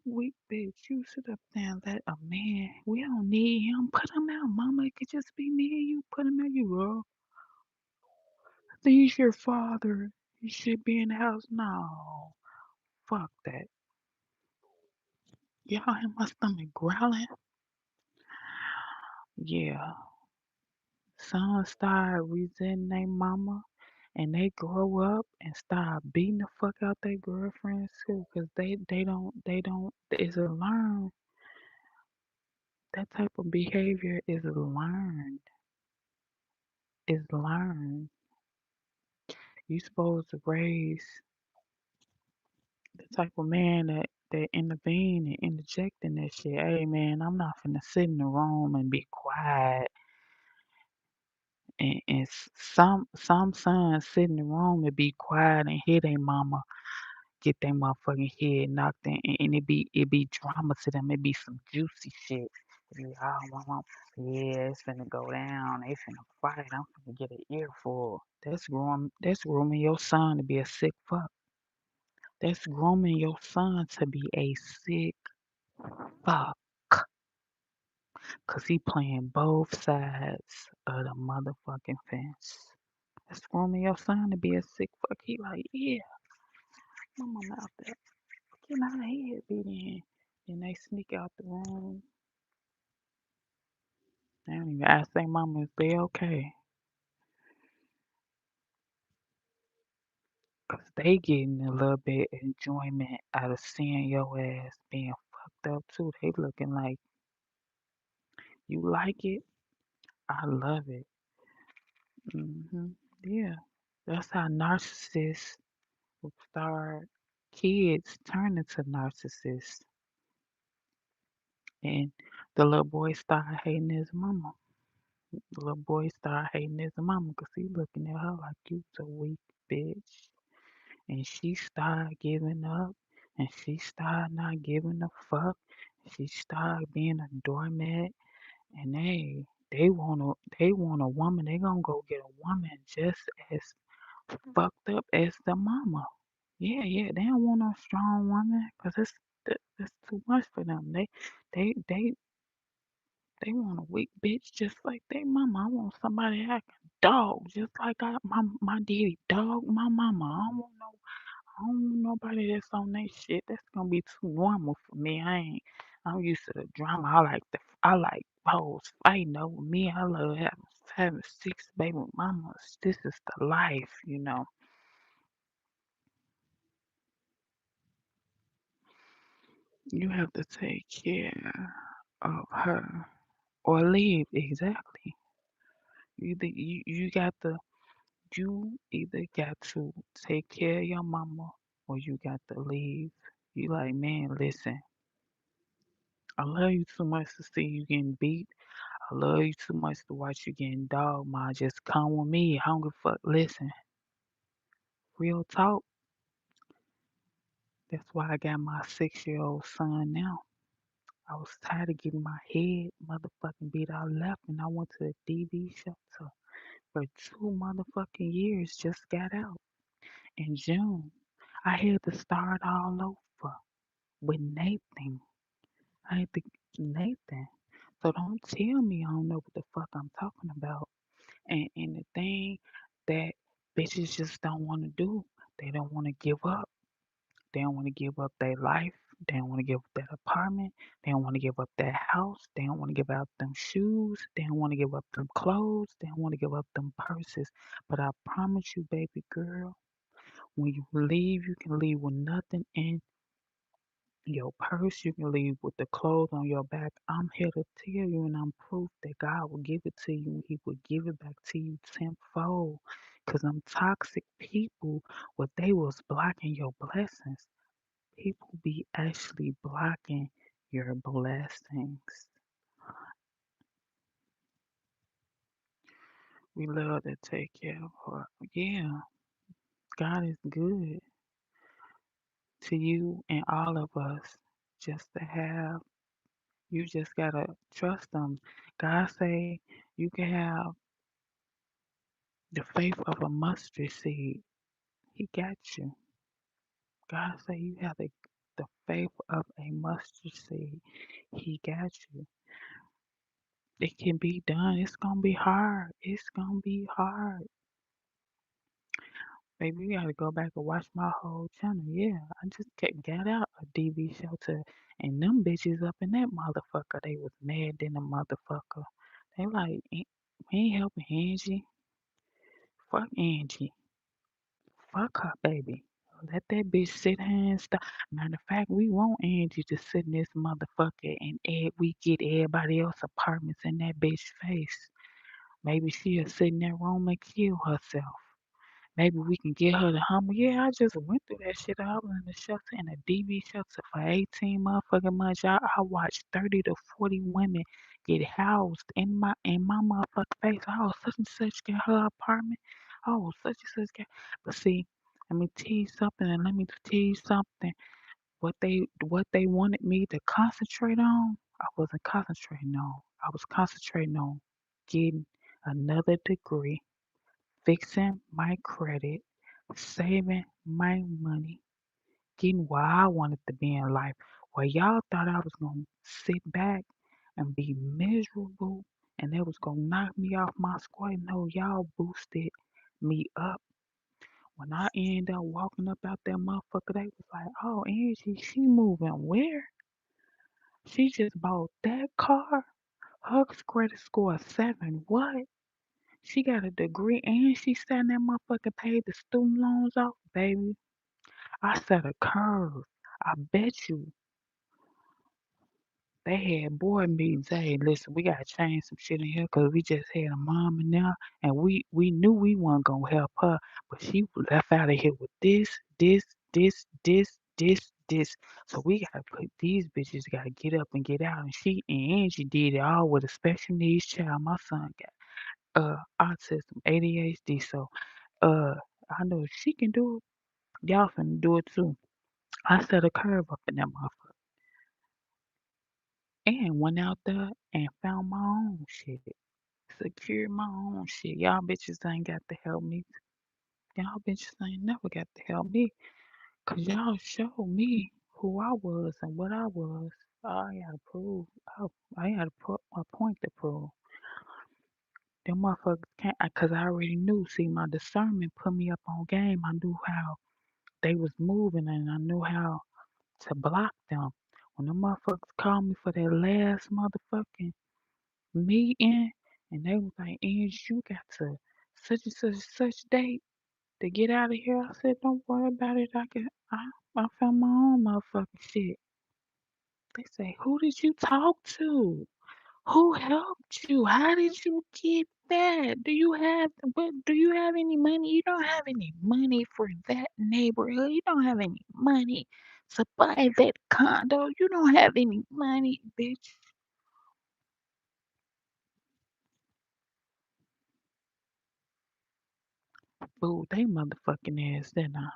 weak bitch. You sit up there and let a man. We don't need him. Put him out, mama. It could just be me and you. Put him out, you girl. He's your father. He should be in the house. No. Fuck that. Y'all hear my stomach growling? Yeah. Sons start resenting their mama and they grow up and start beating the fuck out their girlfriends too, cause they don't it's a learn. That type of behavior is learned. Is learned. You supposed to raise the type of man that intervene and interject in that shit. Hey man, I'm not finna sit in the room and be quiet. And some sons sit in the room and be quiet and hear their mama get their motherfucking head knocked in, and it be drama to them. It be some juicy shit. It be, oh, mama, yeah, it's finna go down. They finna fight. I'm finna get an earful. That's grooming your son to be a sick fuck. That's grooming your son to be a sick fuck. Cause he playing both sides of the motherfucking fence. That's grooming your son to be a sick fuck. He like, yeah, my mama out there. Get my head beat in. Then they sneak out the room. They don't even ask their mama if they okay. Cause they getting a little bit of enjoyment out of seeing your ass being fucked up too. They looking like, you like it? I love it. Yeah. That's how narcissists will start. Kids turn into narcissists. And the little boy start hating his mama. The little boy start hating his mama because he looking at her like, you's a weak bitch. And she started giving up. And she started not giving a fuck. She started being a doormat. And they want a woman. They gonna go get a woman just as fucked up as the mama. Yeah, yeah. They don't want no strong woman because that's too much for them. They They want a weak bitch just like they mama. I want somebody that can dog just like my daddy dog my mama. I don't want nobody that's on that shit. That's gonna be too normal for me. I'm used to the drama. I like hoes fighting over me. I love having six baby mamas. This is the life. You have to take care of her or leave. Exactly. You either got to take care of your mama or you got to leave. You like, man, listen, I love you too much to see you getting beat. I love you too much to watch you getting dog ma. Just come with me. I don't give a fuck. Listen, real talk. That's why I got my 6-year-old son now. I was tired of getting my head motherfucking beat out left and I went to the DV shelter for 2 motherfucking years, just got out in June. I had to start all over with Nathan. I had to Nathan. So don't tell me I don't know what the fuck I'm talking about. And the thing that bitches just don't want to do, they don't want to give up. They don't want to give up their life. They don't want to give up that apartment. They don't want to give up that house. They don't want to give up them shoes. They don't want to give up them clothes. They don't want to give up them purses. But I promise you, baby girl, when you leave, you can leave with nothing in your purse. You can leave with the clothes on your back. I'm here to tell you, and I'm proof that God will give it to you. He will give it back to you tenfold. Cause them toxic people, what they was blocking your blessings. People be actually blocking your blessings. We love to take care of her. Yeah, God is good to you and all of us. Just to have, you just gotta trust Him. God say you can have the faith of a mustard seed. He got you. God say you have the faith of a mustard seed, he got you. It can be done. It's gonna be hard. It's gonna be hard. Baby, you gotta go back and watch my whole channel. Yeah, I just got out a DV shelter and them bitches up in that motherfucker. They was mad than a motherfucker. They like, we ain't helping Angie. Fuck Angie. Fuck her, baby. Let that bitch sit here and stop. Matter of fact, we want Angie to sit in this motherfucker and we get everybody else apartments in that bitch face. Maybe she'll sit in that room and kill herself. Maybe we can get her to humble. Yeah, I just went through that shit. I was in the shelter, in a DV shelter for 18 motherfucking months. I watched 30 to 40 women get housed in my motherfucking face. Oh, such and such got her apartment. Oh, such and such got. But see, let me tell you something, and let me tell you something. What they wanted me to concentrate on, I wasn't concentrating on. I was concentrating on getting another degree, fixing my credit, saving my money, getting where I wanted to be in life. Where y'all thought I was gonna sit back and be miserable and they was gonna knock me off my square. No, y'all boosted me up. When I ended up walking up out that motherfucker, they was like, oh, Angie, she moving where? She just bought that car. Her credit score is 7. What? She got a degree and she sat in that motherfucker paid the student loans off, baby. I set a curve. I bet you they had board meetings. Hey, listen, we gotta change some shit in here because we just had a mom in there and we knew we weren't gonna help her, but she left out of here with this. So we gotta put these bitches gotta get up and get out. And Angie did it all with a special needs child. My son got autism, ADHD. So Uh, I know if she can do it, y'all finna do it too. I set a curve up in that motherfucker and went out there and found my own shit. Secured my own shit. Y'all bitches ain't got to help me. Y'all bitches ain't never got to help me. Cause y'all showed me who I was and what I was. I gotta prove. I had a point to prove. Them motherfuckers can't, cause I already knew. See, my discernment put me up on game. I knew how they was moving and I knew how to block them. When the motherfuckers called me for their last motherfucking meeting, and they was like, Ange, you got to such date to get out of here. I said, don't worry about it. I found my own motherfucking shit. They say, who did you talk to? Who helped you? How did you get that? Do you have any money? You don't have any money for that neighborhood. You don't have any money to buy that condo. You don't have any money, bitch. Fool they motherfucking ass, didn't I?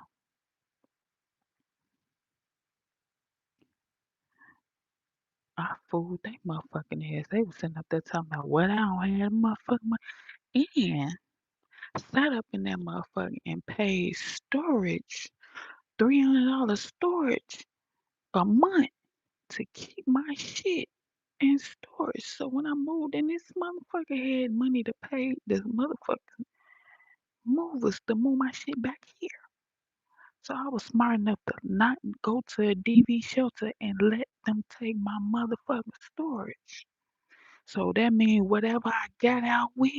I fooled they motherfucking ass. They was sitting up there talking about what I don't have motherfucking money. And sat up in that motherfucker and paid storage, $300 storage a month to keep my shit in storage. So when I moved in, this motherfucker had money to pay the motherfucking movers to move my shit back here. So I was smart enough to not go to a DV shelter and let them take my motherfucking storage. So that means whatever I got out with,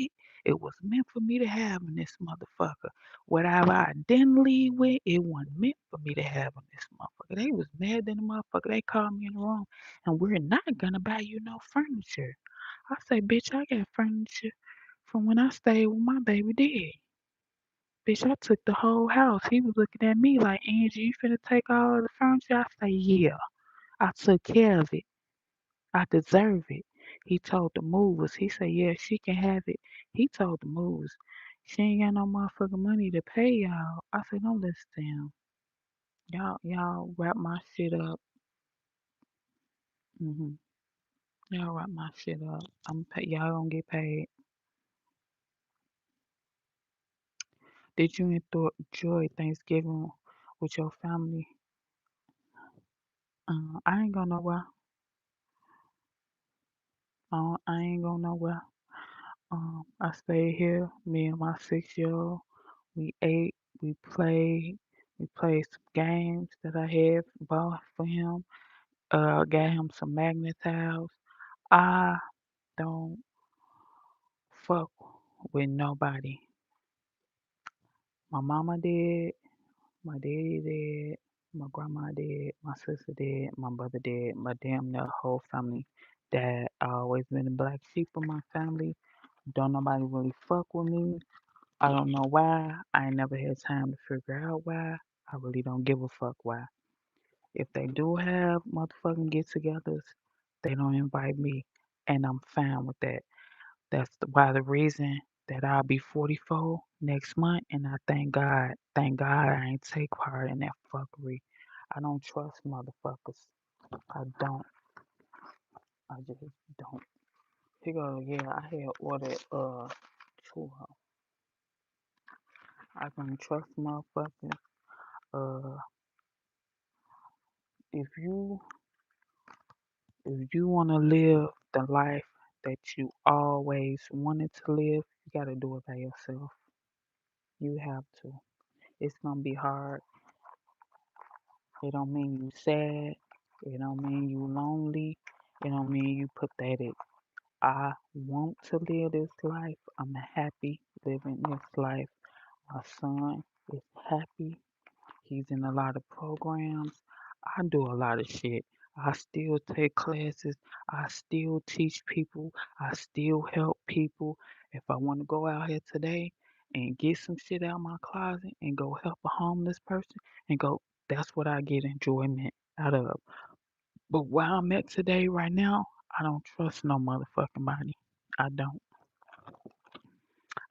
it was meant for me to have in this motherfucker. Whatever I didn't leave with, it wasn't meant for me to have in this motherfucker. They was mad than the motherfucker. They called me in the room and we're not gonna buy you no furniture. I say, bitch, I got furniture from when I stayed with my baby daddy. Bitch, I took the whole house. He was looking at me like, Angie, you finna take all the furniture? I say, yeah, I took care of it. I deserve it. He told the movers. He said, yeah, she can have it. He told the movers, she ain't got no motherfucking money to pay y'all. I said, don't listen to him. Y'all wrap my shit up. hmm Y'all wrap my shit up. Y'all gonna get paid. Did you enjoy Thanksgiving with your family? I ain't going nowhere. I ain't going nowhere. I stayed here. Me and my 6 year old. We ate. We played. We played some games that I had bought for him. Got him some magnet tiles. I don't fuck with nobody. My mama did. My daddy did. My grandma did. My sister did. My brother did. My damn near whole family. Dad, I always been the black sheep of my family. Don't nobody really fuck with me. I don't know why. I ain't never had time to figure out why. I really don't give a fuck why. If they do have motherfucking get togethers, they don't invite me. And I'm fine with that. Why the reason that I'll be 44 next month. And I thank God I ain't take part in that fuckery. I don't trust motherfuckers. I don't. I just don't. Here go, yeah, I had ordered churro. I don't trust motherfuckers. Uh, if you want to live the life that you always wanted to live, you gotta do it by yourself. You have to. It's gonna be hard. It don't mean you sad. It don't mean you lonely. It don't mean you pathetic. I want to live this life. I'm happy living this life. My son is happy. He's in a lot of programs. I do a lot of shit. I still take classes. I still teach people. I still help people. If I want to go out here today and get some shit out of my closet and go help a homeless person and go, that's what I get enjoyment out of. But where I'm at today, right now, I don't trust no motherfucking body. I don't.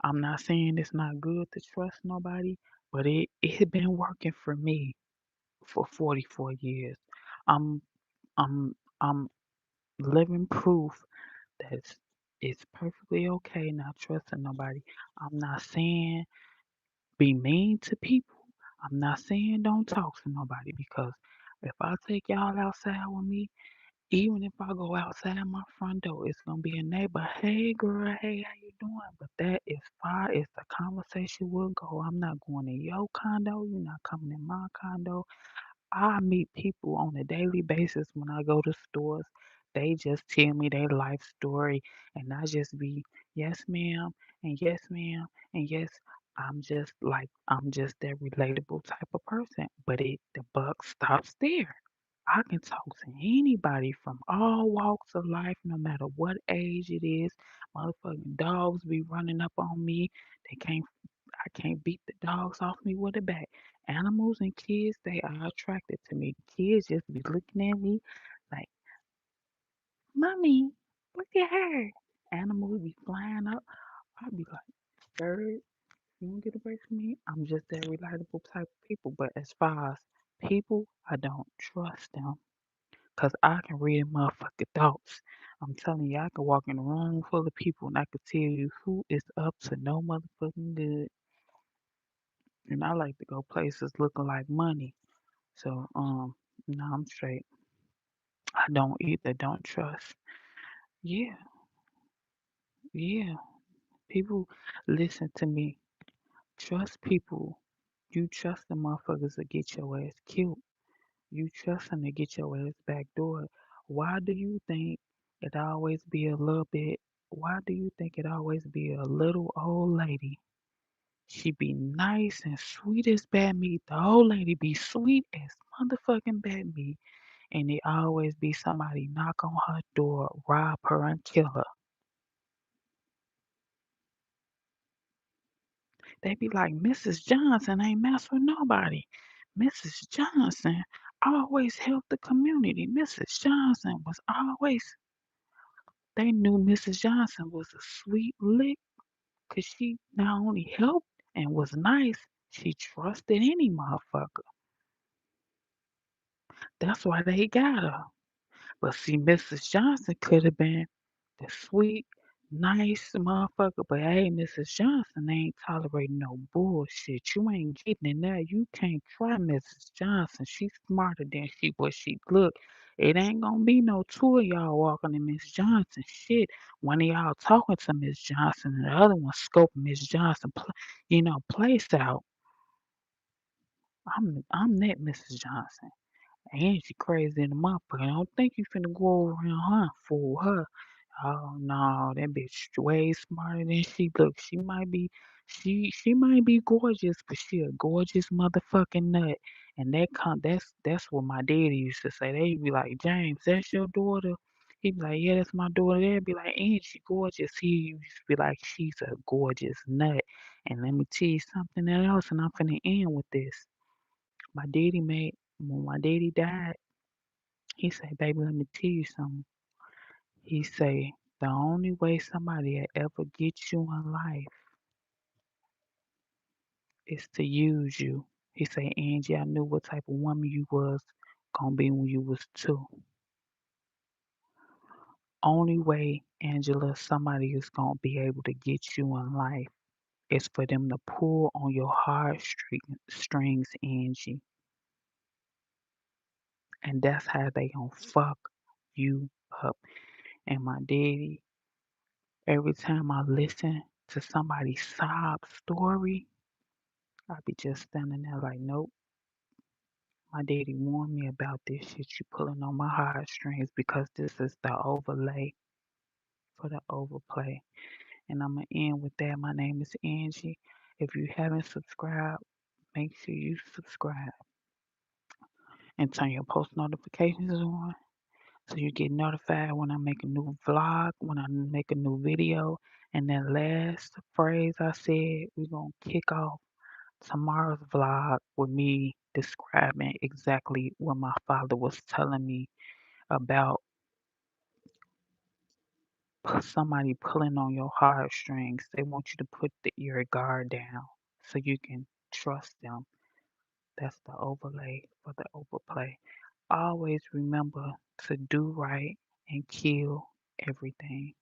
I'm not saying it's not good to trust nobody, but it been working for me for 44 years. I'm I'm I'm living proof that it's perfectly okay not trusting nobody. I'm not saying be mean to people. I'm not saying don't talk to nobody because if I take y'all outside with me, even if I go outside my front door, it's gonna be a neighbor. Hey girl, hey, how you doing? But that as far as the conversation will go, I'm not going in your condo. You're not coming in my condo. I meet people on a daily basis when I go to stores. They just tell me their life story, and I just be, yes, ma'am, and yes, ma'am, and yes. I'm just that relatable type of person. But the buck stops there. I can talk to anybody from all walks of life, no matter what age it is. Motherfucking dogs be running up on me. They can't I can't beat the dogs off me with a bat. Animals and kids, they are attracted to me. Kids just be looking at me like, Mommy, look at her. Animals be flying up. I'd be like, Bird, you don't get away from me. I'm just that relatable type of people. But as far as people, I don't trust them. Cause I can read motherfucking thoughts. I'm telling you, I can walk in a room full of people and I can tell you who is up to no motherfucking good. And I like to go places looking like money. So, no, I'm straight. I don't either. Don't trust. Yeah, yeah. People, listen to me. Trust people. You trust the motherfuckers to get your ass killed. You trust them to get your ass back door. Why do you think it always be a little bit? Why do you think it always be a little old lady? She be nice and sweet as bad meat. The old lady be sweet as motherfucking bad meat. And it always be somebody knock on her door, rob her, and kill her. They be like, Mrs. Johnson ain't mess with nobody. Mrs. Johnson always helped the community. Mrs. Johnson was always, they knew Mrs. Johnson was a sweet lick because she not only helped and was nice, she trusted any motherfucker. That's why they got her. But see, Mrs. Johnson could have been the sweet, Nice motherfucker, but hey, Mrs. Johnson ain't tolerating no bullshit. You ain't getting in there. You can't try Mrs. Johnson. She's smarter than what she look. It ain't gonna be no two of y'all walking in Miss Johnson shit. One of y'all talking to Miss Johnson and the other one scoping Miss Johnson, place out. I'm that Mrs. Johnson. And she crazy in the motherfucker. I don't think you finna go around her and fool her. Oh no, that bitch way smarter than she looks. She might be gorgeous, but she a gorgeous motherfucking nut. And that's what my daddy used to say. They'd be like, James, that's your daughter? He'd be like, yeah, that's my daughter. They'd be like, ain't she gorgeous? He used to be like, she's a gorgeous nut. And let me tell you something else, and I'm finna end with this. When my daddy died, he said, baby, let me tell you something. He say, the only way somebody will ever get you in life is to use you. He say, Angie, I knew what type of woman you was gonna be when you was two. Only way, Angela, somebody is gonna be able to get you in life is for them to pull on your strings, Angie. And that's how they gonna fuck you up. And my daddy, every time I listen to somebody's sob story, I be just standing there like, nope. My daddy warned me about this shit. You pulling on my heartstrings because this is the overlay for the overplay. And I'm going to end with that. My name is Angie. If you haven't subscribed, make sure you subscribe and turn your post notifications on so you get notified when I make a new vlog, when I make a new video. And that last phrase I said, we're going to kick off tomorrow's vlog with me describing exactly what my father was telling me about somebody pulling on your heartstrings. They want you to put your guard down so you can trust them. That's the overlay for the overplay. Always remember to do right and kill everything.